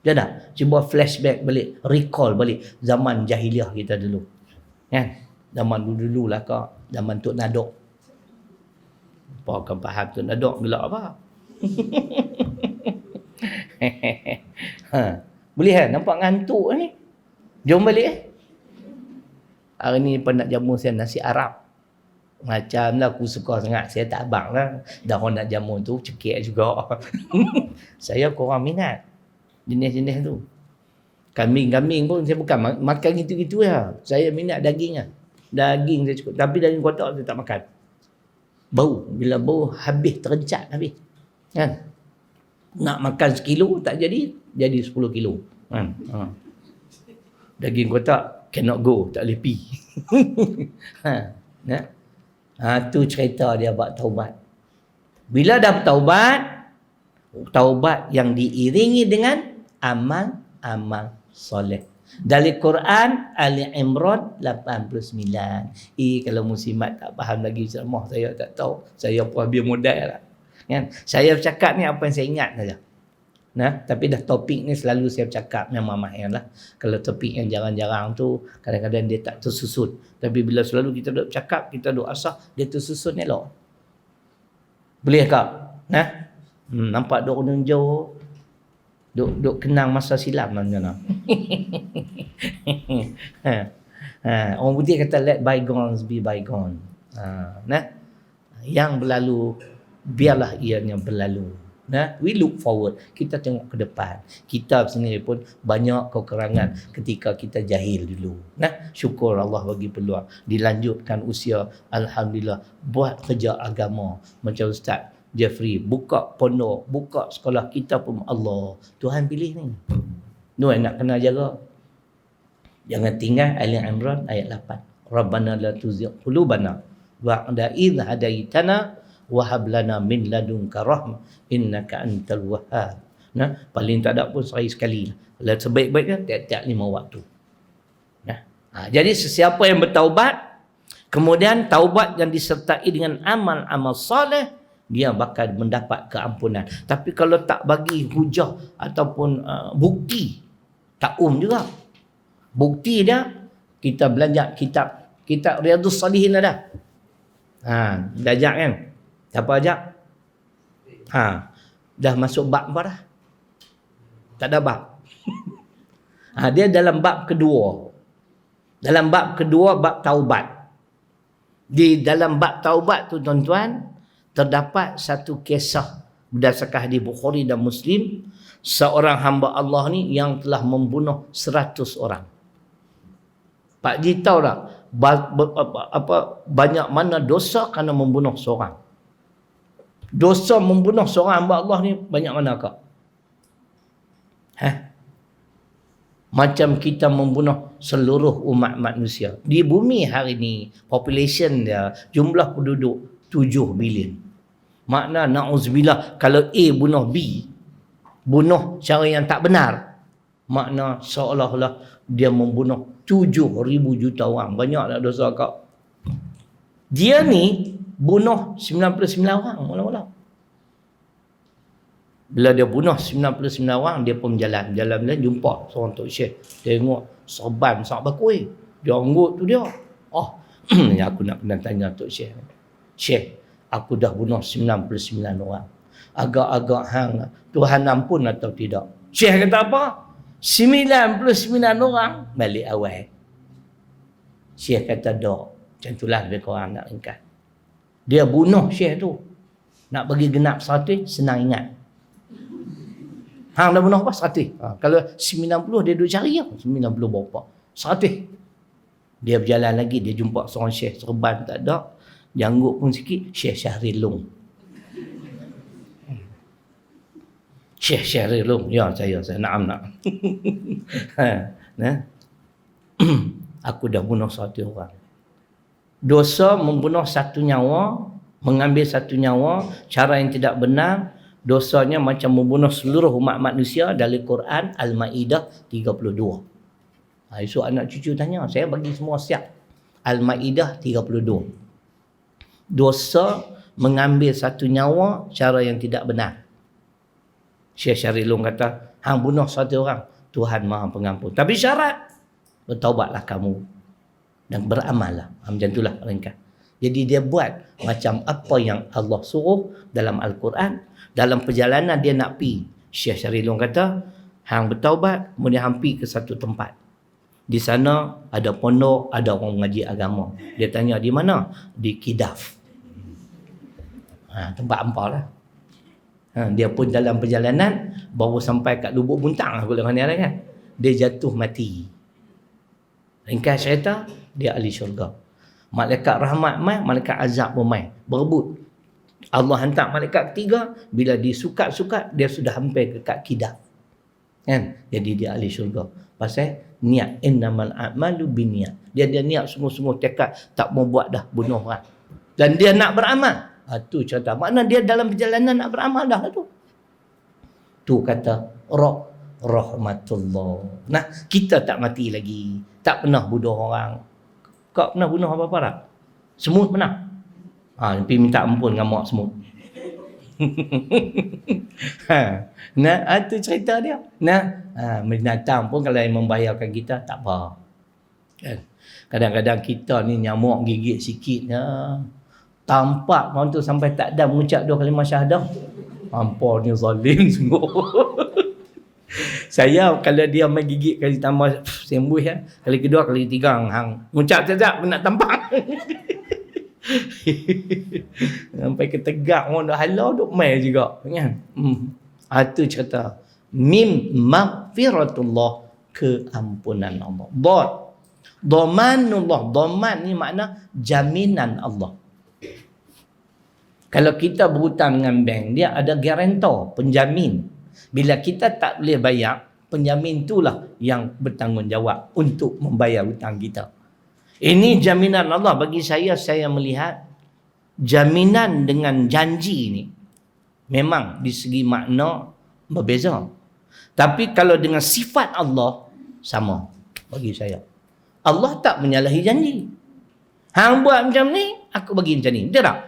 Jangan cuba flashback balik, recall balik zaman jahiliah kita dulu. Kan? Zaman dulu lah kak, zaman Tok Nadok. Apa akan faham Tok Nadok gelak apa? Boleh kan? Nampak ngantuk ni? Jom balik Hari ni nak jamu saya nasi Arab. Macam lah aku suka sangat. Saya tak abang lah. Dah orang nak jamu tu cekik juga. Saya kurang minat jenis-jenis tu. Kambing-kambing pun saya bukan makan gitu-gitu lah. Saya minat daging lah. Daging saya cukup. Tapi daging kotak saya tak makan. Bau. Bila bau habis terencat habis. Kan? Nak makan 1 kilo tak jadi 10 kilo. Kan? Daging kotak cannot go. Tak boleh pi. Tu cerita dia buat taubat. Bila dah bertaubat, taubat yang diiringi dengan amal soleh. Dari Quran Ali Imran 89. Kalau muslimat tak faham lagi ceramah saya tak tahu. Saya pun habis modal lah. Kan? Saya bercakap ni apa yang saya ingat saja. Tapi dah topik ni selalu saya bercakap memang mahir lah. Kalau topik yang jarang-jarang tu kadang-kadang dia tak tersusun. Tapi bila selalu kita duk bercakap, kita duk asah, dia tersusun elok. Boleh kak? Nampak duk orang jauh, duk kenang masa silam macam orang putih kata let bygones be bygone. Yang berlalu biarlah ianya berlalu. We look forward. Kita tengok ke depan. Kita sendiri pun banyak kekurangan ketika kita jahil dulu. Syukur Allah bagi peluang. Dilanjutkan usia. Alhamdulillah. Buat kerja agama. Macam Ustaz Jeffrey. Buka pondok. Buka sekolah. Kita pun Allah. Tuhan pilih ni. Nuh nak kena jaga. Jangan tinggal Ali Imran ayat 8. Rabbana la tuzigh qulubana ba'da idh hadaitana wahab lana min ladunka rahmah innaka antal wahhab. Paling tak ada pun sekali. Kalau sebaik-baiknya tiap-tiap 5 waktu. Jadi sesiapa yang bertaubat, kemudian taubat yang disertai dengan amal-amal soleh, dia bakal mendapat keampunan. Tapi kalau tak bagi hujah ataupun bukti, tak juga. Bukti dia, kita belajar kitab Riyadhus Salihin ada. Belajar kan? Siapa ajak? Dah masuk bab apa dah? Tak ada bab. Dia dalam bab kedua. Dalam bab kedua, bab taubat. Di dalam bab taubat tu tuan-tuan, terdapat satu kisah berdasarkan hadis Bukhari dan Muslim, seorang hamba Allah ni yang telah membunuh 100 orang. Pak Ji tahu tak banyak mana dosa kerana membunuh seorang? Dosa membunuh seorang hamba Allah ni banyak mana kak? Macam kita membunuh seluruh umat manusia. Di bumi hari ni, population dia, jumlah penduduk 7 bilion. Makna na'uzubillah, kalau A bunuh B, bunuh cara yang tak benar, makna seolah-olah dia membunuh 7,000 juta orang. Banyak tak dosa kak? Dia ni bunuh 99 orang mula-mula. Bila dia bunuh 99 orang, dia pun berjalan. Jalan-jalan jumpa seorang Tok Syekh. Tengok serban sangat bagus. Dia anggut tu dia. Oh, aku nak kena tanya Tok Syekh. Syekh, aku dah bunuh 99 orang. Agak-agak hang Tuhan ampun atau tidak? Syekh kata apa? 99 orang balik awal. Syekh kata tak. Macam itulah lebih kurang nak ringkas. Dia bunuh Syekh tu. Nak bagi genap 100, senang ingat. Hang dah bunuh apa? 100. Kalau 90 dia duduk cari lah. 90 berapa? 100. Dia berjalan lagi. Dia jumpa seorang Syekh serban tak ada. Janggut pun sikit. Syekh Syahrir Long. Syekh Syahrir Long. Ya, saya nak. Nah. Aku dah bunuh 100 orang. Dosa membunuh 1 nyawa, mengambil 1 nyawa, cara yang tidak benar, dosanya macam membunuh seluruh umat manusia. Dari Quran Al-Maidah 32. Esok anak cucu tanya, saya bagi semua siap. Al-Maidah 32. Dosa mengambil 1 nyawa, cara yang tidak benar. Syekh Syahrir Long kata, hang bunuh 1 orang, Tuhan Maha Pengampun. Tapi syarat, bertaubatlah kamu dan beramallah. Macam itulah ringkas. Jadi dia buat macam apa yang Allah suruh dalam Al-Quran. Dalam perjalanan dia nak pi, Syekh Syahrir Long kata, hang bertaubat, kemudian hang pi ke satu tempat. Di sana ada pondok, ada orang mengaji agama. Dia tanya, di mana? Di Kidaf. Tempat ampau lah. Dia pun dalam perjalanan, baru sampai kat Lubuk Buntang aku lihat mana kan. Dia jatuh mati. Ringkas cerita, dia ahli syurga. Malaikat rahmat mai, malaikat azab pun mai. Berebut. Allah hantar malaikat ketiga, bila disukat-sukat, dia sudah hampir ke kat Kidaf. Kan? Jadi dia ahli syurga. Pasal niat, innamal a'malu binniyat. Dia niat sungguh-sungguh tekad tak mau buat dah bunuh orang. Dan dia nak beramal. Tu cerita. Makna dia dalam perjalanan nak beramal dah tu. Tu kata rahmatullah. Nah, kita tak mati lagi. Tak pernah bunuh orang. Kau pernah bunuh apa-apa tak? Semut pernah? Tapi minta ampun dengan mak semut. Nah, itu cerita dia. Nah, binatang pun kalau yang membahayakan kita, tak apa. Kan? Kadang-kadang kita ni nyamuk gigit sikit. Tampak orang tu sampai tak ada mengucap 2 kalimah syahadah. Ampun, ni zalim sungguh. Saya kalau dia main gigit kali tambah sembuh ya. Kali kedua, kali ketiga hang ngucap sekejap nak tampak. Sampai ketegak orang dah halau duk main juga kan. Itu cerita mim maghfiratullah, keampunan Allah. Dhamanullah. Dhaman ni makna jaminan Allah. Kalau kita berhutang dengan bank, dia ada guarantor, penjamin. Bila kita tak boleh bayar, penjamin itulah yang bertanggungjawab untuk membayar hutang kita. Ini jaminan Allah. Bagi saya melihat jaminan dengan janji ni memang di segi makna berbeza. Tapi kalau dengan sifat Allah, sama bagi saya. Allah tak menyalahi janji. Hang buat macam ni, aku bagi macam ni. Betul tak?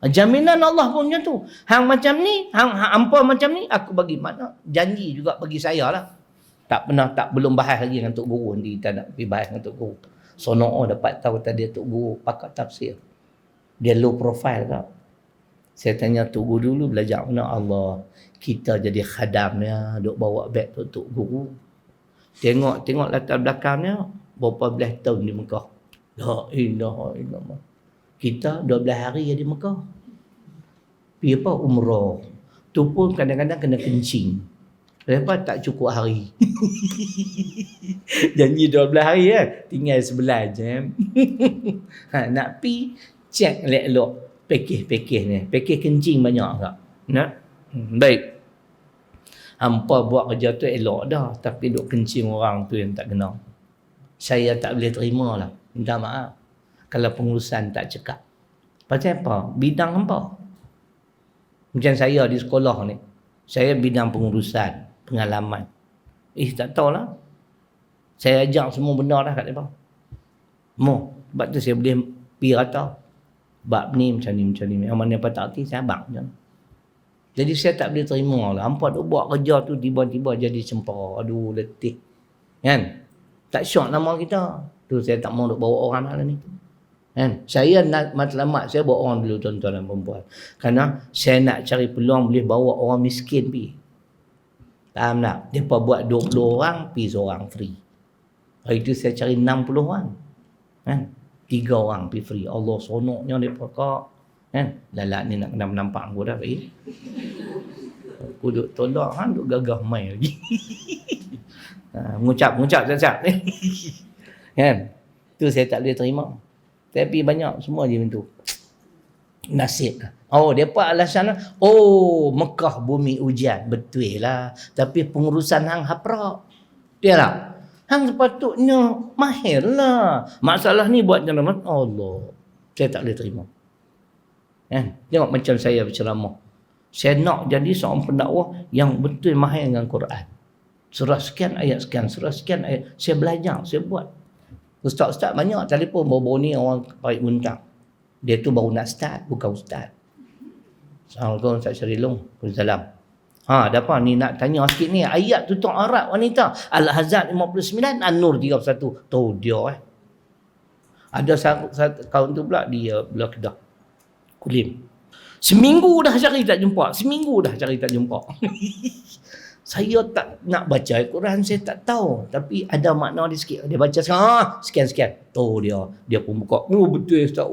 Jaminan Allah pun macam tu. Hang macam ni, hang ampun macam ni, aku bagi. Mana janji juga bagi saya lah. Belum bahas lagi dengan Tok Guru. Nanti kita nak pergi bahas dengan Tok Guru. Sono'o dapat tahu tadi Tok Guru pakar tafsir. Dia low profile tak? Saya tanya Tok Guru dulu belajar mana Allah. Kita jadi khadamnya, duk bawa beg Tok Guru. Tengok latar belakangnya, berapa belas tahun di Mekah. La ilaha illallah. Kita 12 hari di Mekah. Pergi apa? Umrah. Tu pun kadang-kadang kena kencing. Lepas tak cukup hari. Janji 12 hari kan? Tinggal 11 jam. Nak pi cek elok-elok pakej ni. Pakej kencing banyak tak? Nak? Baik. Hampa buat kerja tu elok dah. Tapi duk kencing orang tu yang tak kena. Saya tak boleh terima lah. Minta maaf. Kalau pengurusan tak cekap. Pasal apa? Bidang hampa. Macam saya di sekolah ni. Saya bidang pengurusan, pengalaman. Tak tahulah. Saya ajak semua benda dah kat mereka. Sebab tu saya boleh pergi rata. Bab ni macam ni. Yang mana apa tak arti, saya abang macam ni. Jadi saya tak boleh terima lah. Hampa duk buat kerja tu tiba-tiba jadi cempara. Aduh, letih. Kan? Tak syok nama kita. Tu saya tak mau duk bawa orang lah ni. Kan? Saya nak matlamat, saya bawa orang dulu tuan-tuan dan perempuan. Kerana saya nak cari peluang boleh bawa orang miskin pergi. Faham tak? Mereka buat 20 orang, pergi seorang free. Hari tu saya cari 60 orang. Kan? 3 orang pergi free. Allah sonoknya mereka kak. Kan? Lalat ni nak kena menampak aku dah. Aku duk tolak, duk gagah main lagi. Mengucap siap-siap. Kan? Tu saya tak boleh terima. Tapi banyak semua je macam tu. Nasib lah. Oh, mereka alasan lah. Oh, Mekah bumi ujian. Betul lah. Tapi pengurusan hang haprak. Dia lah. Hang sepatutnya mahir lah. Masalah ni buat macam mana? Allah. Saya tak boleh terima. Tengok macam saya berceramah. Saya nak jadi seorang pendakwah yang betul mahir dengan Quran. Surah sekian, ayat sekian. Surah sekian, ayat. Saya belajar, saya buat. Ustaz-ustaz banyak telefon baru-baru ni orang parit muntah. Dia tu baru nak start, bukan ustaz. Assalamualaikum Ustaz Syarilong. Waalaikumsalam. Ada apa ni nak tanya sikit ni. Ayat tutup Arab wanita. Al-Ahzab 59, An-Nur 31. Tu dia Ada satu kawan tu pula dia belah Kedah. Kulim. Seminggu dah cari tak jumpa. Saya tak nak baca Al-Quran, saya tak tahu. Tapi ada makna dia sikit. Dia baca sekian. Tu dia pun buka. Oh betul Ustaz.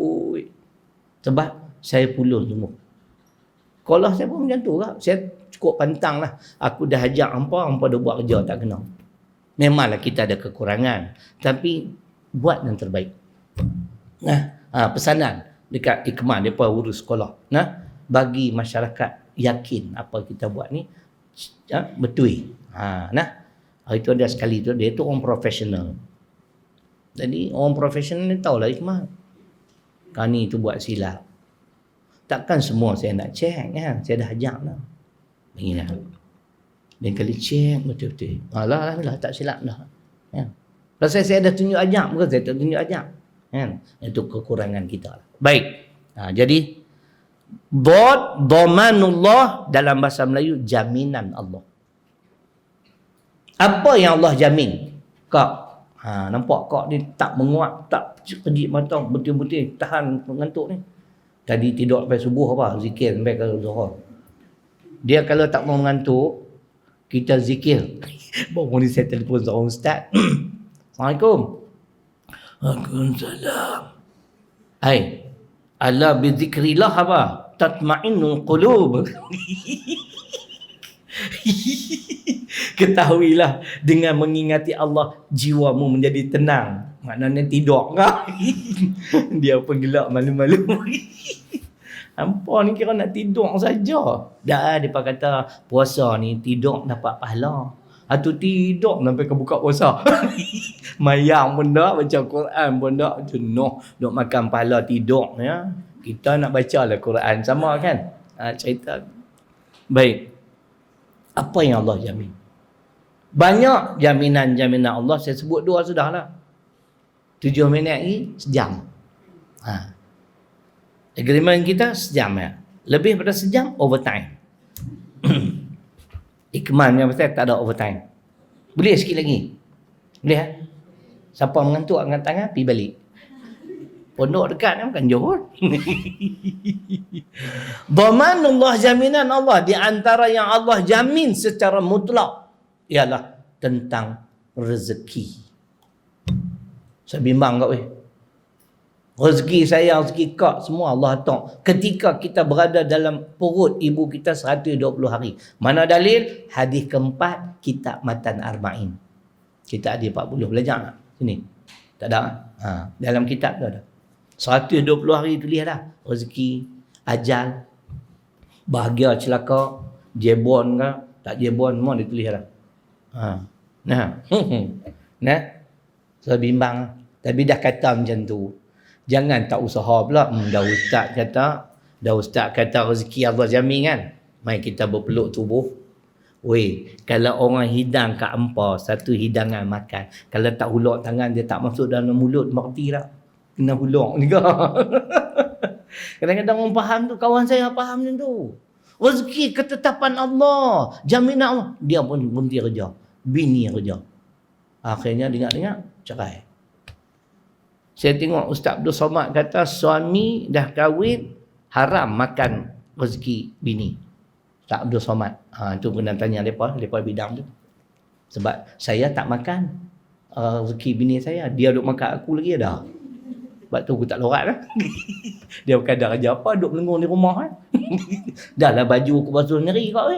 Sebab saya pulun semua. Kalau saya pun macam tu lah. Saya cukup pantang lah. Aku dah ajak hampa dah buat kerja tak kena. Memanglah kita ada kekurangan. Tapi buat yang terbaik. Pesanan dekat Ikmal, mereka urus sekolah. Bagi masyarakat yakin apa kita buat ni betul. Hari tu ada sekali tu, dia tu orang profesional. Jadi orang profesional ni tahulah hikmah. Kani tu buat silap. Takkan semua saya nak cek kan. Saya dah ajak lah. Beginilah. Dan kali cek betul-betul. Alhamdulillah tak silap dah. Pasal saya dah tunjuk ajak, bukan saya tak tunjuk ajak. Itu kekurangan kita. Baik. Jadi dhamanullah dalam bahasa Melayu jaminan Allah. Apa yang Allah jamin? Kak, nampak kak ni tak menguap, tak kejip mata, betul-betul tahan mengantuk ni. Tadi tidur sampai subuh zikir sampai ke zuhur. Dia kalau tak mau mengantuk, kita zikir. Baru ni saya telefon seorang ustaz. Assalamualaikum. Waalaikumsalam. Ala bizikrillah tatma'innul qulub. Ketahuilah dengan mengingati Allah jiwamu menjadi tenang. Maknanya tidur kah? Dia pun gelak malu-malu. Hampa ni kira nak tidur saja. Dah dia kata puasa ni tidur dapat pahala. Atau tidur sampai ke buka puasa. Mayang pun tak, baca Quran pun tak. Jenuh duk makan pahala tidur ya. Kita nak baca lah Quran sama kan? Cerita. Baik. Apa yang Allah jamin? Banyak jaminan-jaminan Allah. Saya sebut 2 sudah lah. 7 minit lagi sejam. Agreement kita sejam ya. Lebih pada sejam overtime. Ikman yang pasal tak ada overtime. Boleh sikit lagi? Boleh Siapa mengantuk angkat tangan, pergi balik. Pondok dekat ni bukan Johor. Dhamanullah, jaminan Allah. Di antara yang Allah jamin secara mutlak ialah tentang rezeki. Saya bimbang kat rezeki saya, rezeki kak, semua Allah tahu. Ketika kita berada dalam perut ibu kita 120 hari. Mana dalil? Hadis keempat, kitab Matan Arba'in. Kita ada 40. Belajar tak? Sini. Tak ada. Dalam kitab tu ada. 120 hari tulis dah. Rezeki, ajal, bahagia celaka, jebon ke, tak jebon, semua dia tulis dah. Saya bimbang. Tapi dah kata macam tu. Jangan tak usaha pula. Dah ustaz kata rezeki Allah jamin kan. Mari kita berpeluk tubuh. Kalau orang hidang kat empa, satu hidangan makan. Kalau tak hulak tangan, dia tak masuk dalam mulut, mengerti tak? Kena hulak juga. Kadang-kadang orang faham tu, kawan saya faham macam tu. Rezeki ketetapan Allah, jaminan Allah. Dia pun berhenti kerja. Bini kerja. Akhirnya dengar-dengar cerai. Saya tengok Ustaz Abdul Somad kata suami dah kahwin haram makan rezeki bini. Ustaz Abdul Somad. Itu kena tanya mereka bidang tu. Sebab saya tak makan rezeki bini saya. Dia duk makan aku lagi dah. Sebab tu aku tak lorat lah. Dia kadang kerja apa, duk melengung di rumah kan. Dah lah baju aku basuh sendiri kau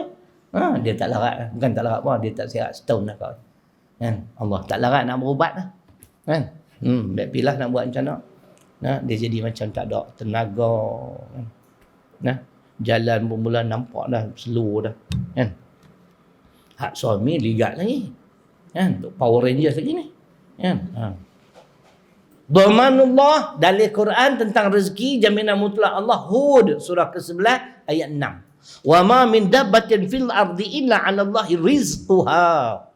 dia tak larat lah. Bukan tak larat apa, dia tak sihat setahun lah kau. Kan? Allah tak larat nak berubat lah. Kan? Pilah nak buat macam mana. Dia jadi macam tak ada tenaga. Kan? Jalan pun mula nampak dah, slow dah. Kan? Hak suami ligat lagi. Kan? Power Rangers lagi ni. Kan? Dhamanullah dalil Quran tentang rezeki jaminan mutlak Allah, Hud surah ke-11 ayat 6. Wa ma min dabbatin fil ardi illa 'ala Allahi rizquha.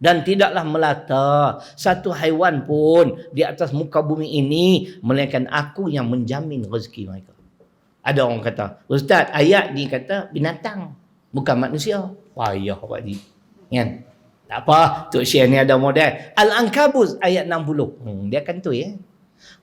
Dan tidaklah melata satu haiwan pun di atas muka bumi ini melainkan aku yang menjamin rezeki mereka. Ada orang kata, Ustaz, ayat ni kata binatang, bukan manusia. Payah Pak Haji. Kan? Tak apa, Tok Syekh ni ada model. Al-Ankabut ayat 60. Dia akan tu ya.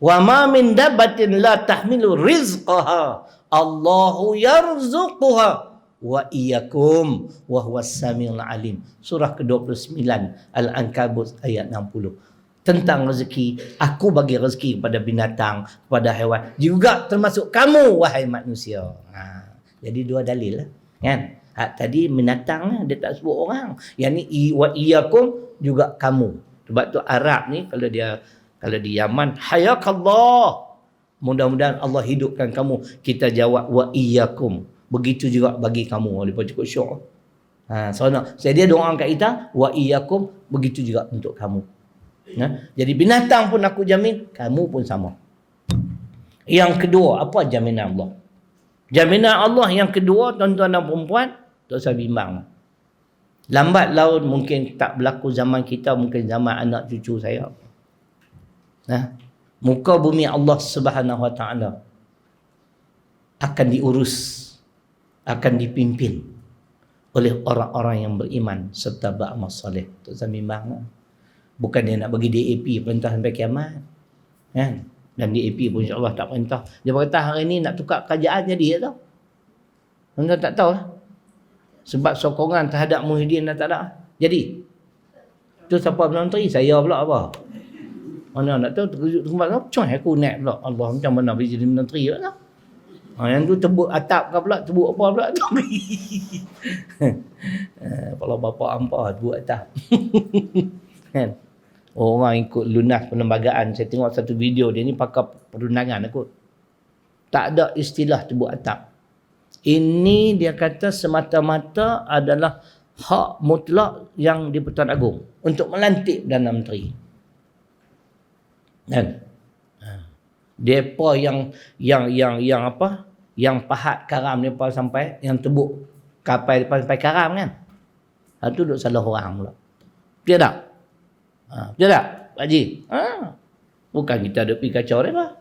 Wa ma min dabbatin la tahmilu rizqaha. Allahu yarzuquha wa iyyakum wa huwas samiul alim. Surah ke-29 Al-Ankabut ayat 60. Tentang rezeki, aku bagi rezeki kepada binatang, kepada haiwan, juga termasuk kamu wahai manusia. Jadi dua dalil lah. Kan? Tadi binatang dia tak sebut orang. Yang ni wa iyyakum juga kamu. Sebab tu Arab ni kalau di Yaman hayakallah. Mudah-mudahan Allah hidupkan kamu. Kita jawab wa iyyakum. Begitu juga bagi kamu. Lepas cukup syok. Jadi dia doa kat kita wa iyyakum, begitu juga untuk kamu. Jadi binatang pun aku jamin, kamu pun sama. Yang kedua, apa jaminan Allah? Jaminan Allah yang kedua, tuan-tuan dan perempuan, tak usah bimbang. Lambat laun mungkin tak berlaku zaman kita, mungkin zaman anak cucu saya. Muka bumi Allah Subhanahu Wa Taala akan diurus, akan dipimpin oleh orang-orang yang beriman serta beramal soleh. Tak usah bimbang. Bukan dia nak bagi DAP perintah sampai kiamat. Kan? Dan DAP pun insya-Allah tak perintah. Dia berkata hari ni nak tukar kerajaan jadi tau. Anda tak tahu lah. Sebab sokongan terhadap Muhyiddin dah tak ada. Jadi tu siapa menteri? Saya pula apa? Mana nak tahu terkejut tempat tu? Cuy aku naik pula. Allah, macam mana boleh jadi menteri pula? Yang tu tebuk atap ke pula? Tebuk apa pula tu? Kalau bapa hampa tebuk atap. Kan? Orang ikut lunas perlembagaan. Saya tengok satu video dia ni pakai perundangan aku. Tak ada istilah tebuk atap. Ini dia kata semata-mata adalah hak mutlak yang di Pertuan Agong untuk melantik Perdana Menteri. Kan? Depa yang apa? Yang pahat karam depa sampai yang tebuk kapal depa sampai karam kan? Tu duk salah orang pula. Betul tak? Betul tak, Pak Haji? Bukan kita duk pergi kacau depa.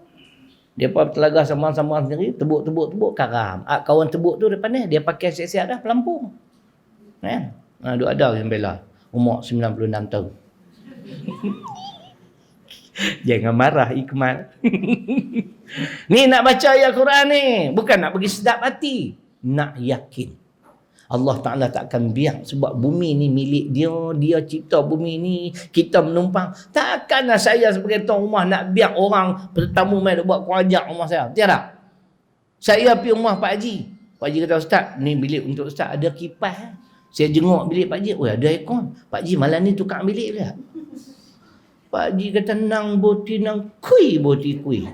Depa bertelagah sama-sama sendiri, tebuk karam. Kawan tebuk tu depan ni dia pakai siap-siap dah pelampung. Kan? Duk ada sampai lah umur 96 tahun. Jangan marah Ikmal. Ni nak baca ayat Quran ni, bukan nak bagi sedap hati, nak yakin. Allah Ta'ala tak akan biar sebab bumi ni milik dia, dia cipta bumi ni, kita menumpang. Takkanlah saya sebagai tuan rumah nak biar orang tetamu main buat kuajak rumah saya. Tiada. Saya pergi rumah Pak Haji. Pak Haji kata, Ustaz, ni bilik untuk Ustaz ada kipas. Saya jenguk bilik Pak Haji, ada aircon. Pak Haji malam ni tukar bilik dia. Pak Haji kata, nang boti nang kui boti kui.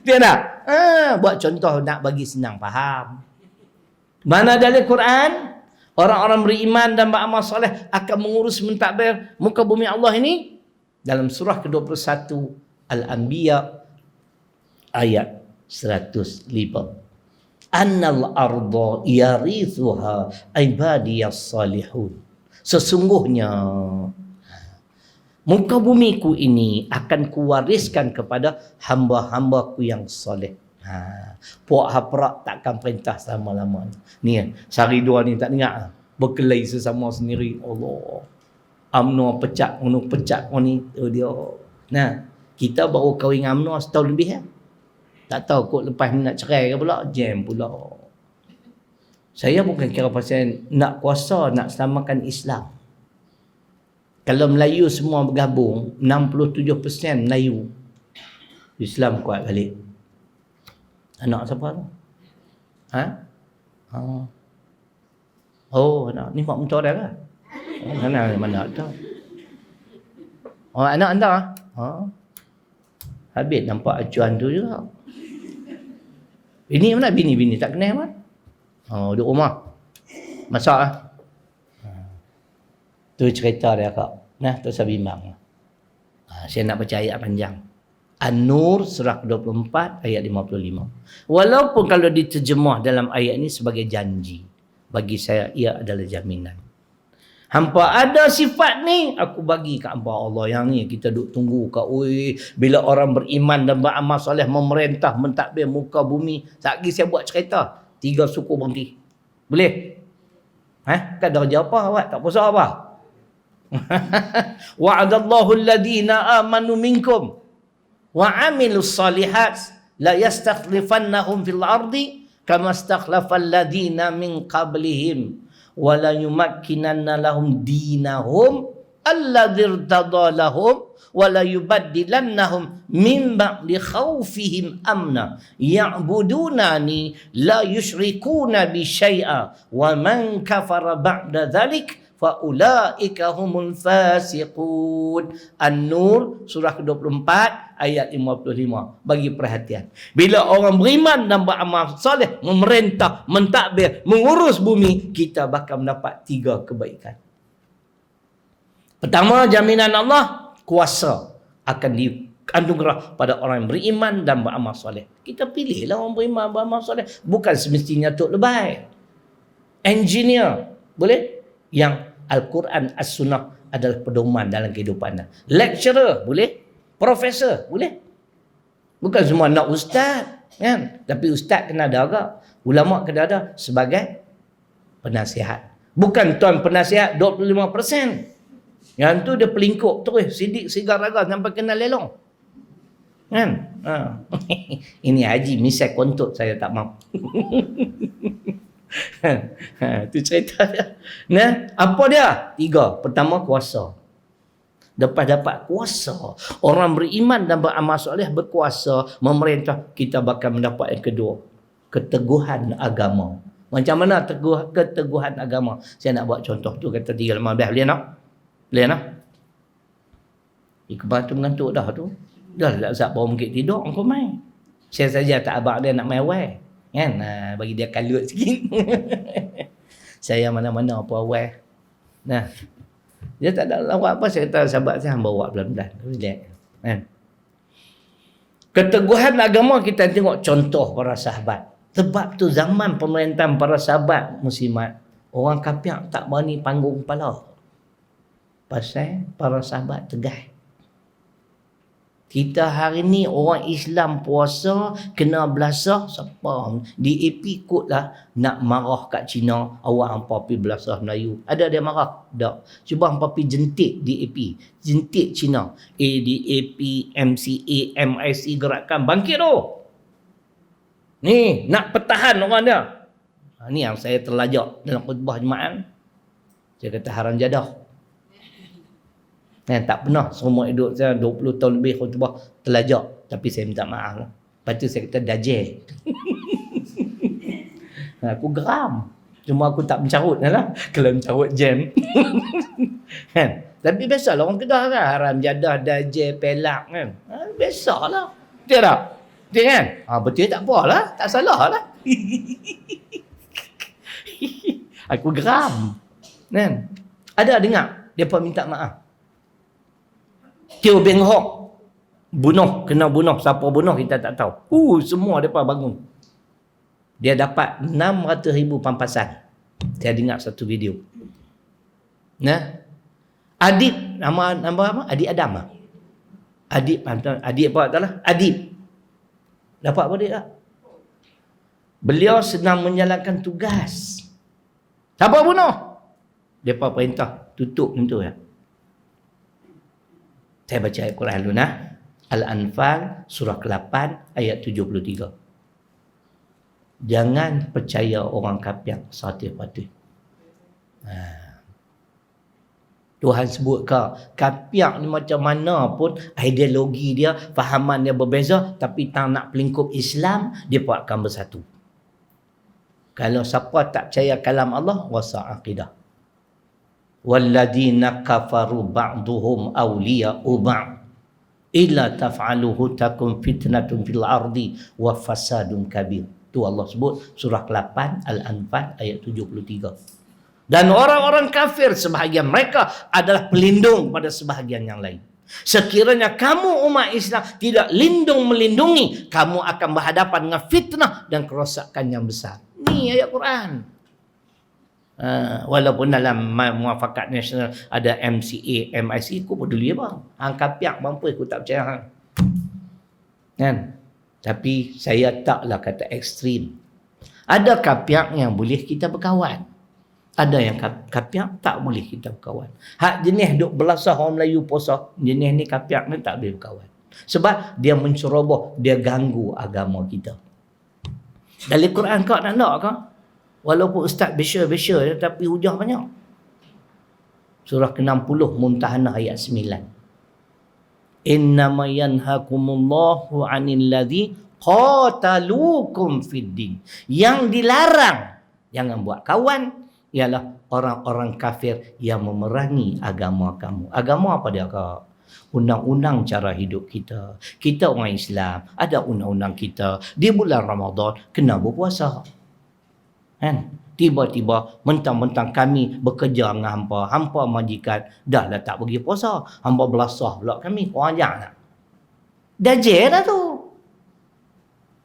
Dia tak? Buat contoh nak bagi senang faham. Mana dalil Quran? Orang-orang beriman dan beramal soleh akan mengurus mentadbir muka bumi Allah ini dalam surah ke-21 Al-Anbiya ayat 105. Annal arda yarithuha ibadiyas salihun. Sesungguhnya muka bumiku ini akan kuwariskan kepada hamba-hambaku yang soleh. Puak haprak takkan perintah selama-lama. Ni sehari dua ni tak dengar. Berkelahi sesama sendiri. Allah. UMNO pecah, UMNO pecah ni. Dia. Nah, kita baru kahwin UMNO setahun lebih ya. Tak tahu kok lepas ni nak cerai ke pula. Jam pula. Saya bukan kira pasal nak kuasa, nak selamatkan Islam. Kalau Melayu semua bergabung, 67% Melayu. Islam kuat balik. Anak siapa tu? Oh, anak ni mak mentua dia ke? Mana tu? Oh, anak anda? Habis nampak acuan tu juga. Bini mana? Bini tak kenal kan? Duduk rumah. Masak lah. Tu cerita dia kak. Nah, tu saya bimbang. Saya nak baca ayat panjang. An-Nur surah 24 ayat 55. Walaupun kalau diterjemah dalam ayat ini sebagai janji, bagi saya ia adalah jaminan. Hampa ada sifat ni, aku bagi kat hampa Allah. Yang ni kita duk tunggu kat bila orang beriman dan beramal soleh memerintah, mentadbir muka bumi. Sekali saya buat cerita 3 suku berhenti. Boleh? Tak ada kerja apa awak, tak puasa apa? Wa'adallahu alladhina amanu minkum wa amilus salihat la yastakhlifannahum fil ardi kama istakhlafal ladzina min qablihim wa la yumakkinanna lahum dinahum alladzi irtada lahum wa la yubaddilannahum min ba'di khawfihim amna ya'budunani la yusyrikuna bi syai'a wa man kafara ba'da dzalik faulaika humul fasiqun. An-Nur surah ke-24 ayat 55. Bagi perhatian. Bila orang beriman dan beramal soleh, memerintah, mentadbir, mengurus bumi, kita bakal mendapat 3 kebaikan. Pertama, jaminan Allah, kuasa akan dianugerah pada orang yang beriman dan beramal soleh. Kita pilihlah orang beriman, beramal soleh. Bukan semestinya tok lebay. Engineer, boleh? Yang Al-Quran, As-Sunnah adalah pedoman dalam kehidupan anda. Lecturer, boleh? Profesor, boleh? Bukan semua nak ustaz, kan? Tapi ustaz kena ada agak. Ulama kena ada sebagai penasihat. Bukan tuan penasihat 25%. Yang tu dia pelingkup terus, sidik sigar raga sampai kena lelong. Kan? Ini haji, misal kontot saya tak mahu. Itu cerita dia. Nah, apa dia? 3. Pertama, kuasa. Lepas dapat kuasa, orang beriman dan beramal soleh berkuasa, memerintah, kita bakal mendapat yang kedua, keteguhan agama. Macam mana keteguhan agama? Saya nak buat contoh tu, kata 3:15. Boleh nak? Boleh nak? Iqbal tu mengantuk dah tu. Dah tak usah bawa mungkin tidur, engkau main. Saya saja tak abang dia nak main awal. Kan? Bagi dia kalut sikit. Saya mana-mana apa awal. Nah, dia tak ada lawak apa. Saya kata sahabat saya bawa pelan-pelan. Relax. Kan? Keteguhan agama kita tengok contoh para sahabat. Sebab tu zaman pemerintahan para sahabat muslimat, orang kafir tak berani panggung kepala. Pasal para sahabat tegas. Kita hari ni orang Islam puasa, kena belasah, siapa? DAP kotlah nak marah kat Cina, awak hampa pergi belasah Melayu. Ada dia marah? Tak. Cuba hampa pergi jentik DAP, jentik Cina. ADAP, MCA, MIC, gerakan bangkit tu. Ni, nak pertahan orang dia. Ni yang saya terlajak dalam khutbah Jumaat. Saya kata haram jadah. Tak pernah seumur hidup saya 20 tahun lebih khutbah terlajak. Tapi saya minta maaf lah. Lepas tu saya kata dajjal. Aku geram. Cuma aku tak mencarut lah. Kalau mencarut jam. Kan? Tapi biasalah orang Kedah kan. Haram jadah, dajjal, pelak kan. Biasalah. Betul tak? Betul kan? Betul tak apa lah. Tak salah lah. Aku geram. Kan? Ada dengar? Dia pun minta maaf. Teo Beng Hok bunuh, kena bunuh. Siapa bunuh kita tak tahu. Semua mereka bangun. Dia dapat 600,000 pampasan. Saya dengar satu video. Nah, Adib, nama apa? Adib Adam ah. Adib apa tahu? Adib. Dapat apa dia tak? Beliau sedang menjalankan tugas. Siapa bunuh? Depa perintah tutup pintu ya. Saya baca ayat Quran dulu nah. Al-Anfal surah ke-8 ayat 73. Jangan percaya orang kafir satir patut. Tuhan sebut kafir ni macam mana pun ideologi dia, fahaman dia berbeza, tapi tak nak pelingkup Islam, dia pun akan bersatu. Kalau siapa tak percaya kalam Allah, wasa aqidah. Walladzina kafaru ba'duhum awliya'u ba'd illa taf'aluhu takun fitnatun fil ardi wa fasadun kabir. Tu Allah sebut surah ke-8 Al-Anfal ayat 73. Dan orang-orang kafir sebahagian mereka adalah pelindung pada sebahagian yang lain. Sekiranya kamu umat Islam tidak lindung melindungi, kamu akan berhadapan dengan fitnah dan kerosakan yang besar. Ni ayat Quran. Walaupun dalam muafakat nasional ada MCA, MIC, aku peduli apa? Hang kafir mampu aku tak percaya hang. Kan? Tapi saya taklah kata ekstrim. Ada kafir yang boleh kita berkawan. Ada yang kafir tak boleh kita berkawan. Hak jenis duk belasah orang Melayu puasa, jenis ni kafir ni tak boleh berkawan. Sebab dia menceroboh, dia ganggu agama kita. Dalam Quran kau nak kau? Walaupun ustaz besar-besar tapi hujah banyak. Surah ke-60 Mumtahanah ayat 9. Innama yanhakumullahu 'anil ladzi qataluukum fid din. Yang dilarang jangan buat kawan ialah orang-orang kafir yang memerangi agama kamu. Agama apa dia kak? Undang-undang cara hidup kita. Kita orang Islam, ada undang-undang kita. Di bulan Ramadan kena berpuasa. Kan? Tiba-tiba mentang-mentang kami bekerja dengan hampa, hampa majikan dah lah tak pergi puasa, hampa belasah pula kami, orang ajar nak. Dajjal dah tu.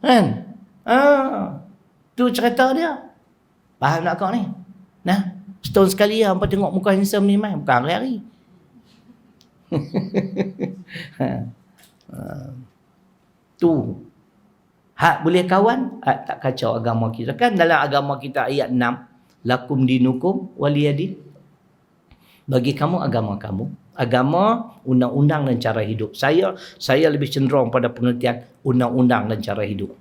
Kan? Tu cerita dia. Faham tak kau ni? Nah, setahun sekali hampa tengok muka handsome ni mai, bukan hari-hari. Tu hak boleh kawan, hak tak kacau agama kita. Kan dalam agama kita ayat 6, lakum dinukum waliyadin. Bagi kamu agama kamu. Agama, undang-undang dan cara hidup. Saya lebih cenderung pada pengertian undang-undang dan cara hidup.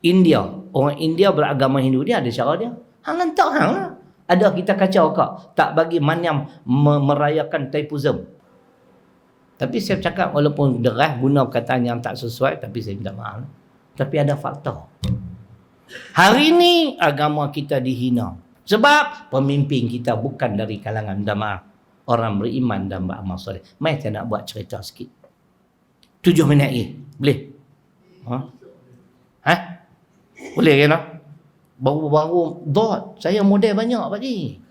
India, orang India beragama Hindu, dia ada cara dia. Hang lantak hang lah. Ada kita kacau kak, tak bagi Manyam merayakan Thaipusam. Tapi saya cakap walaupun derah guna perkataan yang tak sesuai, tapi saya minta maaf. Tapi ada fakta. Hari ini agama kita dihina. Sebab pemimpin kita bukan dari kalangan damaah orang beriman dan beramal soleh. Mai saya nak buat cerita sikit. 7 minit lagi. Boleh? Boleh kan? Baru-baru dot. Saya model banyak Pak Ji.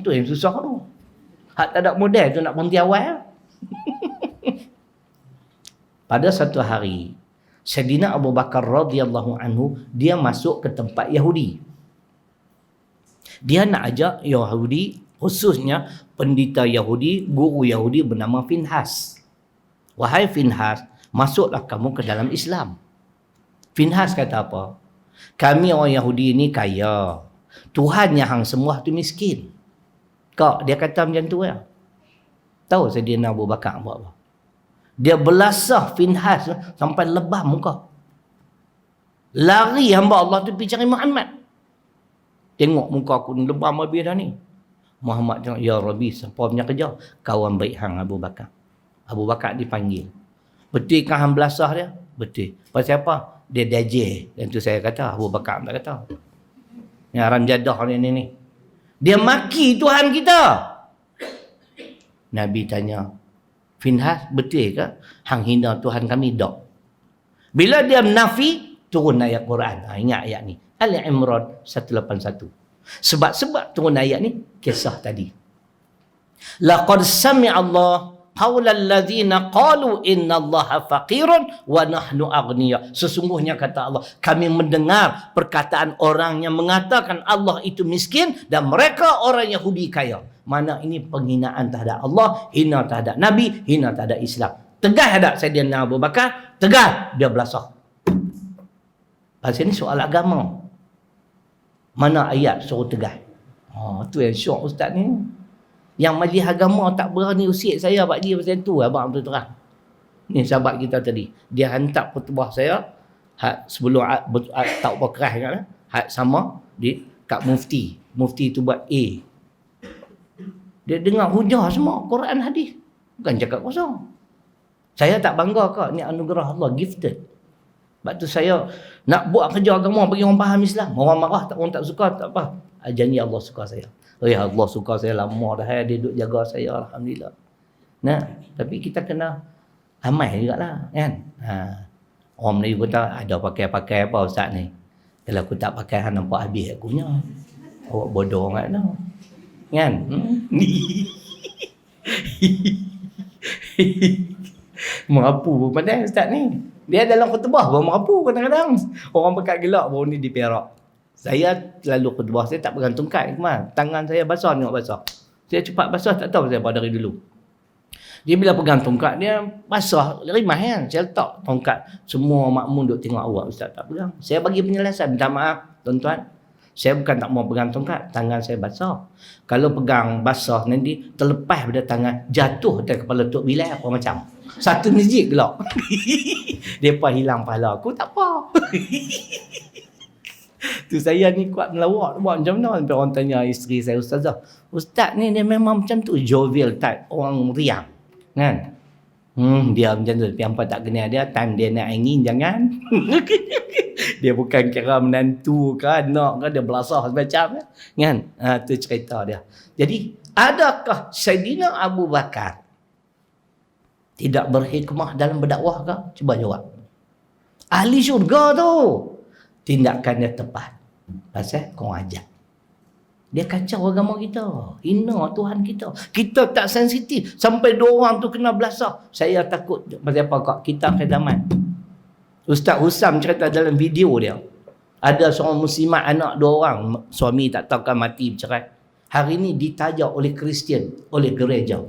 Tu yang susah tu. Hak tak ada model tu nak berhenti awal. Pada satu hari, Sayyidina Abu Bakar radhiyallahu anhu, dia masuk ke tempat Yahudi. Dia nak ajak Yahudi, khususnya pendeta Yahudi, guru Yahudi bernama Finhas. Wahai Finhas, masuklah kamu ke dalam Islam. Finhas kata apa? Kami orang Yahudi ni kaya. Tuhan yang hang semua tu miskin. Kak, dia kata macam tu ya. Tahu Sayyidina Abu Bakar buat apa? Dia belasah Finhas sampai lebah muka. Lari hamba Allah tu pergi cari Muhammad. Tengok muka aku ni lebam habis dah ni. Muhammad tengok, ya Rabbi, siapa punya kerja? Kawan baik hang Abu Bakar. Abu Bakar dipanggil. Betul kan hang belasah dia? Betul. Pasal apa? Dia dajjal. Dan tu saya kata, Abu Bakar tak kata. Yang haram jadah ni. Dia maki Tuhan kita. Nabi tanya, Finhas, betul ke hang hina Tuhan kami? Tak. Bila dia menafi, turun ayat Quran. Ingat ayat ni. Al-Imran 181. Sebab turun ayat ni, kisah tadi. Laqad sami'a Allah qaulal ladzina qalu innallaha faqirun wa nahnu aghniya. Sesungguhnya kata Allah, kami mendengar perkataan orang yang mengatakan Allah itu miskin dan mereka orang Yahudi kaya. Mana ini penghinaan terhadap Allah, hina terhadap Nabi, hina terhadap Islam. Tegas hadap Sayyidina Abu Bakar, tegas dia belasah. Pasal ni soal agama. Mana ayat suruh tegas? Tu yang syok ustaz ni. Yang majlis agama tak berani usik saya pak dia pasal tu, abang betul terang. Ni sahabat kita tadi, dia hantar khutbah saya sebelum tak apa keras ingatlah. Sama di kat mufti tu buat A. Dia dengar hujah semua Quran hadis. Bukan cakap kosong. Saya tak bangga ke, ni anugerah Allah, gifted. Sebab tu saya nak buat kerja agama bagi orang faham Islam. Orang marah, orang tak suka, tak apa. Janji Allah suka saya. Allah suka saya lama dah. Dia duduk jaga saya, alhamdulillah. Nah, tapi kita kena amal jugalah, kan? Orang Melayu kata, ada pakai-pakai apa ustaz ni? Kalau aku tak pakai, nampak habis aku punya. Awak bodoh kan? Kan? Merapu pun pandai ustaz ni. Dia dalam khutbah baru merapu kadang-kadang. Orang pekat gelak baru ni diperak. Saya selalu khutbah, saya tak pegang tongkat. Tangan saya basah, tengok basah. Saya cepat basah, tak tahu saya apa dari dulu. Dia bila pegang tongkat, dia basah, rimah kan. Saya letak tongkat. Semua makmum duk tengok awak ustaz tak pegang. Saya bagi penjelasan, minta maaf tuan-tuan. Saya bukan tak mau pegang tongkat, tangan saya basah. Kalau pegang basah nanti terlepas pada tangan, jatuh atas kepala Tok Bilal apa macam. Satu masjid gelak. Depa hilang pahala aku, tak apa. Tu saya ni kuat melawak buat macam mana. Sampai orang tanya isteri saya, ustazah, ustaz ni dia memang macam tu, jovial type, orang riang kan. Dia macam tu, tapi hampa tak kenal dia, time dia nak angin jangan. Dia bukan kira menantu ke anak ke, dia belasah semacam kan. Tu cerita dia. Jadi adakah Sayyidina Abu Bakar tidak berhikmah dalam berdakwah ke? Cuba jawab. Ahli syurga tu tindakan dia tepat. Pasal kau ajak. Dia kacau agama kita. Hina Tuhan kita. Kita tak sensitif. Sampai dua orang tu kena belasah. Saya takut. Pasal apa kak? Kita akan zaman. Ustaz Husam cerita dalam video dia. Ada seorang muslimat anak dua orang. Suami tak tahu kan mati bercerai. Hari ini ditajak oleh Kristian. Oleh gereja.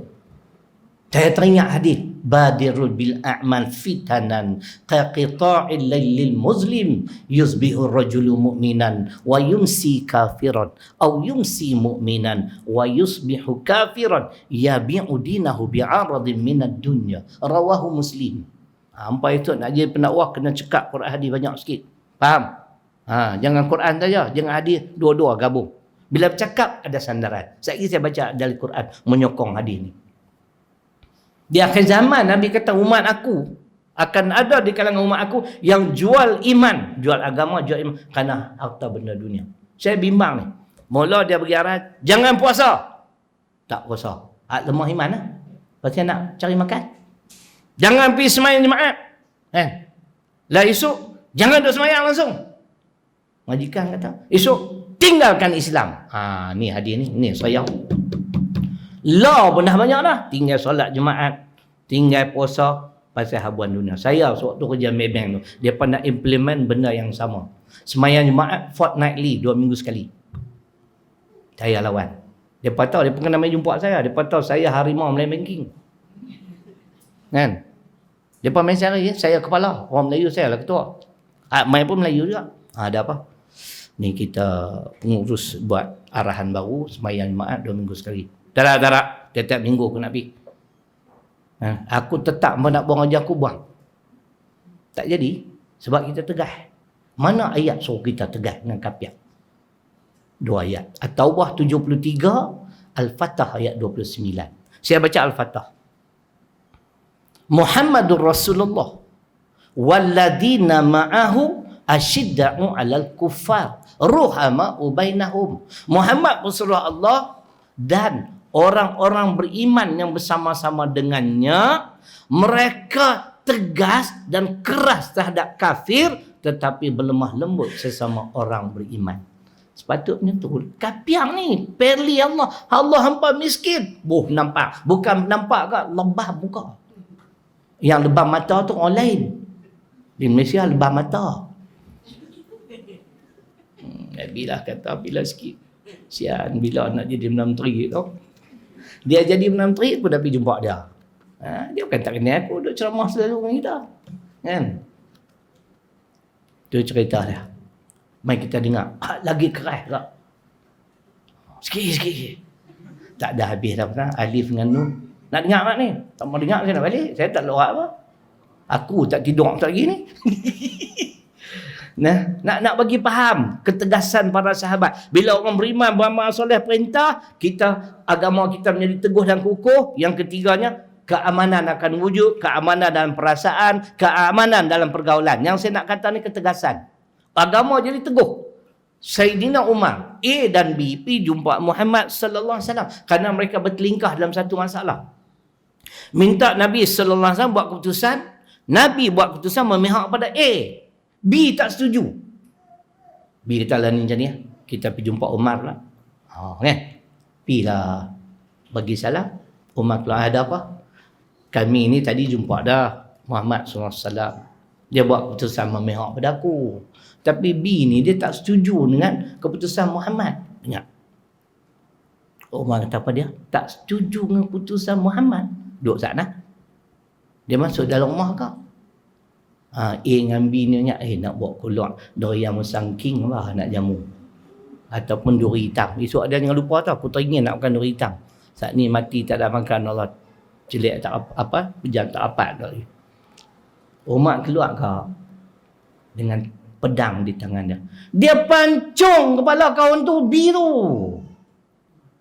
Saya teringat hadis. Badirul bil a'mal fitanan qaqita'il lailil muslim yusbihu rajulu mu'minan wa yumsi kafiran aw yumsi mu'minan wa yusbihu kafiran yabi'u dinahu bi'aradin minad dunya. Rawahu Muslim. Hampa itu nak jadi pendakwah kena cekap Quran hadis banyak sikit. Faham? Jangan Quran saja, jangan hadis, dua-dua gabung. Bila bercakap ada sandaran. Saya baca dari Quran menyokong hadis ni. Di akhir zaman Nabi kata umat aku akan ada di kalangan umat aku yang jual iman, jual agama, jual iman kerana harta benda dunia. Saya bimbang ni. Mula dia bagi arahan, jangan puasa. Tak puasa. Lemah iman lah. Pasal nak cari makan. Jangan pergi semayang jemaat. Lah esok, jangan duduk semayang langsung. Majikan kata, esok tinggalkan Islam. Ni hadis ni saya. Law pun dah banyak dah. Tinggal solat jemaat, tinggal puasa, pasal habuan dunia. Saya sewaktu kerja Maybank tu, dia pernah implement benda yang sama. Semayang jemaat fortnightly, 2 minggu sekali. Saya lawan. Dia tahu, dia pernah main jumpa saya. Dia tahu saya harimau Melayu banking. Kan? Dia pernah main saya kepala. Orang Melayu saya lah ketua. Main pun Melayu juga. Ada apa? Ni kita pengurus buat arahan baru, semayang jemaat 2 minggu sekali. Tak. Tiap-tiap minggu aku nak pergi. Aku tetap nak buang aja aku buang. Tak jadi. Sebab kita tegah. Mana ayat suruh kita tegah dengan kapiak? 2 ayat. At-Taubah 73, Al-Fatah ayat 29. Saya baca Al-Fatah. Muhammadur Rasulullah walladina ma'ahu asyidda'u 'alal kuffar ruhama'u bainahum. Muhammad Rasulullah Allah dan orang-orang beriman yang bersama-sama dengannya, mereka tegas dan keras terhadap kafir tetapi berlemah lembut sesama orang beriman. Sepatutnya tu kapiang ni perli Allah. Allah hampa miskin. Nampak. Bukan nampak ke lebah muka. Yang lebah mata tu orang lain. Di Malaysia lebah mata. Bila kata bila sikit. Sian bila nak jadi menteri tu. Dia jadi menteri aku dah pergi jumpa dia. Dia bukan tak kenal aku, duduk ceramah selalu dengan kita. Kan? Tu cerita dia. Mai kita dengar. Lagi keras tak? Sikit. Tak ada habis dah pernah. Alif dengan Nun. Nak dengar tak ni? Tak mau dengar, saya nak balik. Saya tak lorak apa. Aku tak tidur tak lagi ni. Nah, nak bagi faham ketegasan para sahabat. Bila orang beriman beramal soleh perintah, kita agama kita menjadi teguh dan kukuh. Yang ketiganya, keamanan akan wujud, keamanan dalam perasaan, keamanan dalam pergaulan. Yang saya nak kata ni ketegasan. Agama jadi teguh. Sayyidina Umar A dan B pergi jumpa Muhammad sallallahu alaihi wasallam kerana mereka bertelingkah dalam satu masalah. Minta Nabi sallallahu alaihi wasallam buat keputusan. Nabi buat keputusan memihak pada A. B tak setuju. B kata lah ni macam ni. Kita pergi jumpa Umar lah. Kan? Pergi lah. Bagi salam. Umar keluar, ada apa? Kami ni tadi jumpa dah Muhammad SAW. Dia buat keputusan memihak pada aku. Tapi B ni dia tak setuju dengan keputusan Muhammad. Ingat. Umar kata apa dia? Tak setuju dengan keputusan Muhammad. Duduk sana. Dia masuk dalam rumah kau. A dengan B ni nak buat keluar duri yang musangking lah nak jamu. Ataupun duri hitam. Esok ada jangan lupa tau. Aku teringin nak makan duri hitam. Saat ni mati tak ada makan Allah. Celik tak apa. Pejam tak apa lagi. Umar keluar kau. Dengan pedang di tangan dia. Dia pancung kepala kawan tu biru.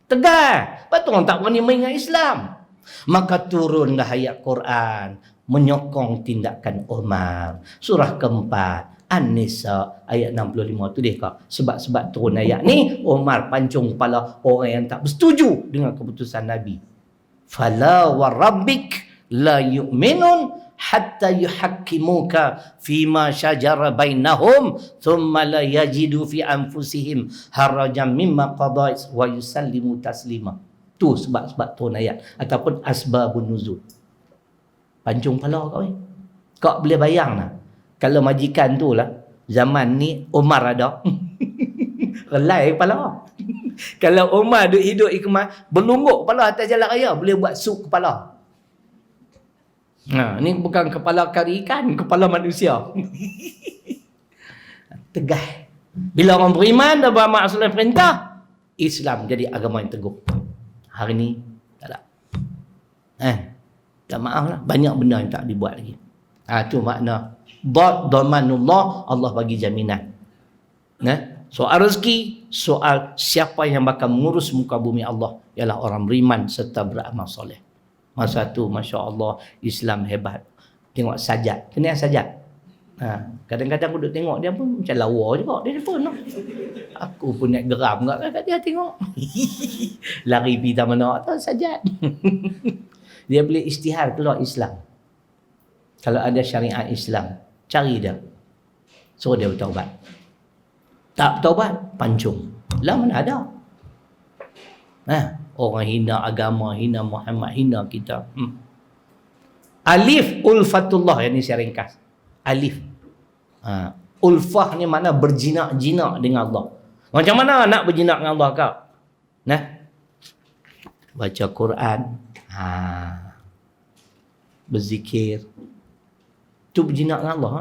Tegar. Betul orang tak berani mengingat Islam. Maka turunlah ayat Quran menyokong tindakan Umar. Surah keempat An-Nisa ayat 65 tu dia kak. Sebab turun ayat ni Umar pancung kepala orang yang tak bersetuju dengan keputusan Nabi. Fala wa rabbik la yu'minun hatta yuhakkimuka fima syajara bainahum thumma la yajidu fi anfusihim harajan mimma qadait wa yusallimu taslima. Tu sebab turun ayat ataupun asbabun nuzul. Pancung kepala kau ni. Kau boleh bayang lah. Kalau majikan tu lah. Zaman ni Umar ada. Relai kepala. Kalau Umar duduk hidup ikmah. Berlungguk kepala atas jalan raya. Boleh buat sup kepala. Nah, ni bukan kepala kari ikan. Kepala manusia. Tegah. Bila orang beriman dan beramal soleh perintah. Islam jadi agama yang teguh. Hari ni tak ada. Tak maaf lah. Banyak benda yang tak dibuat lagi. Tu makna. Dhamanullah. Allah bagi jaminan. Soal rezeki. Soal siapa yang bakal mengurus muka bumi Allah. Ialah orang beriman serta beramal soleh. Masa tu Masya Allah. Islam hebat. Tengok sajad. Kena sajad. Kadang-kadang aku duduk tengok dia pun macam lawa juga. Dia pun. Aku pun nak geram kat dia tengok. Lari pergi taman awak tu sajad. Dia boleh isytihar keluar Islam. Kalau ada syariat Islam, cari dia. Suruh dia bertaubat. Tak bertaubat, pancung. Lah mana ada. Orang hina agama, hina Muhammad, hina kita. Alif ulfatullah, yang ni saya ringkas. Alif. Ulfah ni makna berjinak-jinak dengan Allah. Macam mana nak berjinak dengan Allah kau? Baca Quran. Berzikir. Tu berjinak dengan Allah.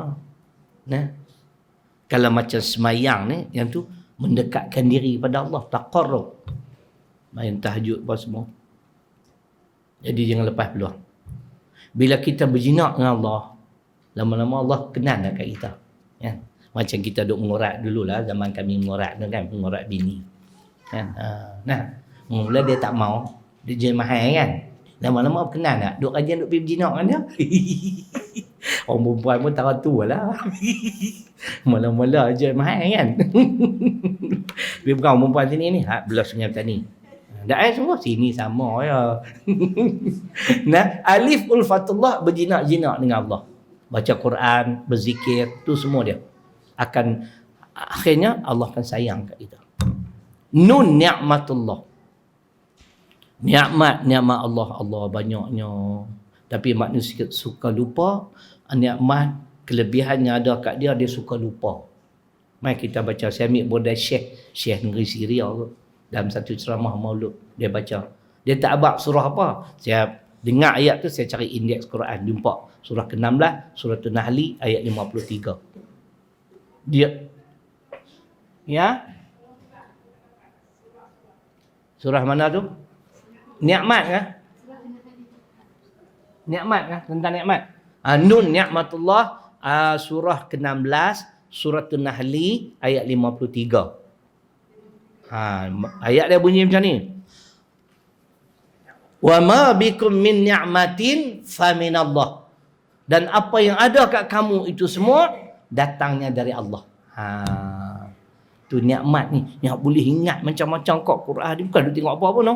Kalau macam semayang ni, yang tu mendekatkan diri pada Allah. Taqarrub. Main tahajud apa semua. Jadi jangan lepas peluang. Bila kita berjinak dengan Allah, lama-lama Allah kenal dekat kita. Macam kita duk mengorat dululah. Zaman kami mengorat kan. Mengorat bini. Mula dia tak mau. Dia jual mahal kan. Lama-lama kenal tak? Duk kajian duk pergi berjinak kan dia. Orang perempuan pun tahu tu lah. Mula-mula jual mahal kan. Dia bukan orang perempuan sini ni. Belah Sungai Petani. Dah semua sini sama ya. Alif ulfatullah berjinak-jinak dengan Allah. Baca Quran, berzikir, tu semua dia. Akan akhirnya Allah akan sayang kat kita. Nun ni'matullah. Nikmat Allah banyaknya. Tapi manusia suka lupa. Nikmat kelebihannya ada kat dia suka lupa. Mari kita baca. Saya ambil bodai Syekh Negeri Syria dalam satu ceramah maulud. Dia baca. Dia tak abang surah apa. Saya dengar ayat tu, saya cari indeks Quran. Jumpa surah ke-16, surah An-Nahl ayat 53. Dia ya. Surah mana tu? Nikmat kah? Nikmat kah? Tentang nikmat. Nun ni'matullah, surah ke-16, surah An-Nahl ayat 53. Ayat dia bunyi macam ni. Wa ma bikum min ni'matin faminallah. Dan apa yang ada kat kamu itu semua datangnya dari Allah. Tu nikmat ni yang boleh ingat macam-macam kok Quran ni, bukan dia tengok apa pun.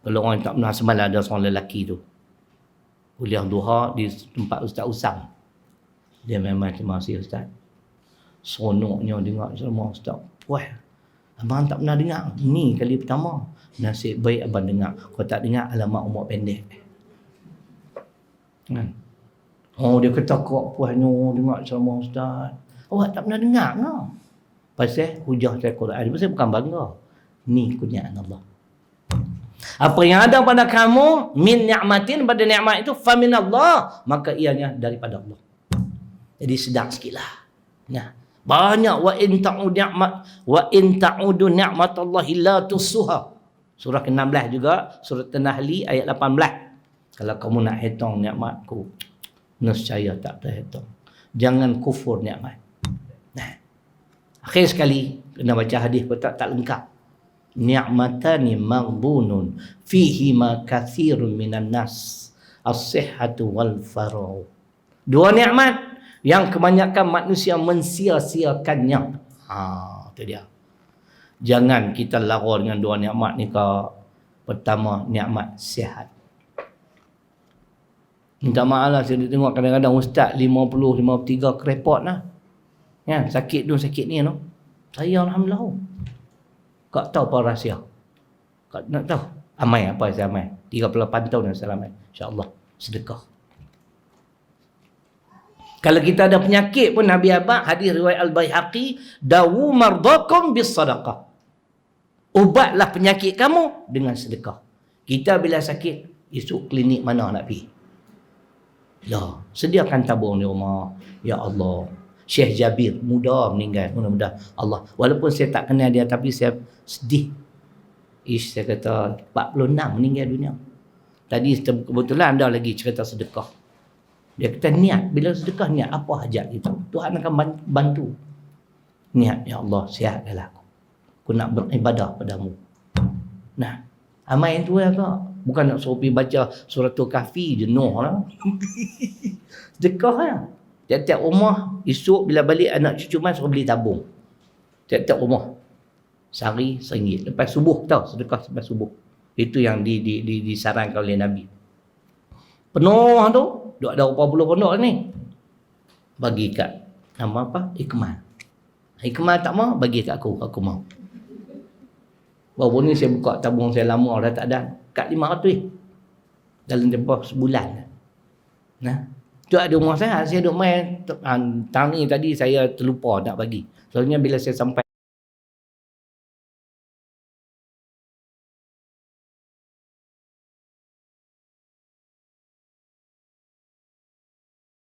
Kalau orang tak pernah semalam ada seorang lelaki tu kuliah duha di tempat Ustaz Usam. Dia memang terima kasih Ustaz. Seronoknya dengar ceramah Ustaz. Wah, abang tak pernah dengar. Ni kali pertama. Nasib baik abang dengar. Kalau tak dengar, alamak umur pendek. Kan? Oh, dia kata kok puasnya dengar ceramah Ustaz. Awak tak pernah dengar ke? Pasal hujah dari Quran. Pasal bukan bangga. Ni kurniaan Allah. Apa yang ada pada kamu min ni'matin, pada nikmat itu faminallah, maka ianya daripada Allah. Jadi sedang sikitlah. Nah, banyak wa in ta'udu ni'matallahi la tusuha. Surah ke-16 juga, surah An-Nahl ayat 18. Kalau kamu nak hitung nikmatku, nescaya tak terhitung. Jangan kufur nikmat. Nah, akhir sekali kena baca hadis pun tak lengkap. Ni'matani maghbunun fihi ma katsirun minan nas as-sihhatu wal faragh. Dua nikmat yang kebanyakan manusia mensia-siakannya. Itu dia. Jangan kita lara dengan dua nikmat ni kau. Pertama, nikmat sihat. Minta maaf lah, saya tengok kadang-kadang ustaz 50, 53 kerepot lah. Ya, sakit tu sakit ni no. Saya alhamdulillah. Kau tahu apa rahsia? Kau nak tahu? Amai apa saya amai? 38 tahun yang saya amai. InsyaAllah. Sedekah. Kalau kita ada penyakit pun Nabi Abad, hadis riwayat Al-Baihaqi, dawu mardakum bis sadaqah. Ubatlah penyakit kamu dengan sedekah. Kita bila sakit, esok klinik mana nak pergi? Ya, sediakan tabung di rumah. Ya Allah. Syekh Jabir muda meninggal, mudah-mudahan Allah, walaupun saya tak kenal dia tapi saya sedih. Saya kata 46 meninggal dunia. Tadi kebetulan ada lagi cerita sedekah. Dia kata niat, bila sedekah niat apa hajat kita, Tuhan akan bantu. Niat, ya Allah sihatkanlah aku nak beribadah padamu. Nah, amal yang tu ya kak, bukan nak suruh pergi baca suratul kahfi jenuh lah. Sedekah lah. Tiap-tiap rumah, esok bila balik anak cucu man suruh beli tabung. Tiap-tiap rumah. Sehari RM1. Lepas subuh tau, sedekah sampai subuh. Itu yang disarankan oleh Nabi. Penuh tu, duk ada berapa puluh pondok ni. Bagi kat, nama apa? Hikmah. Hikmah tak mau, bagi kat aku mau. Baru ni saya buka tabung saya lama dah tak ada. Kat 500 dalam tempoh sebulan. Nah. Tu ada rumah saya duk main. Tahun ni tadi saya terlupa nak bagi. Soalnya bila saya sampai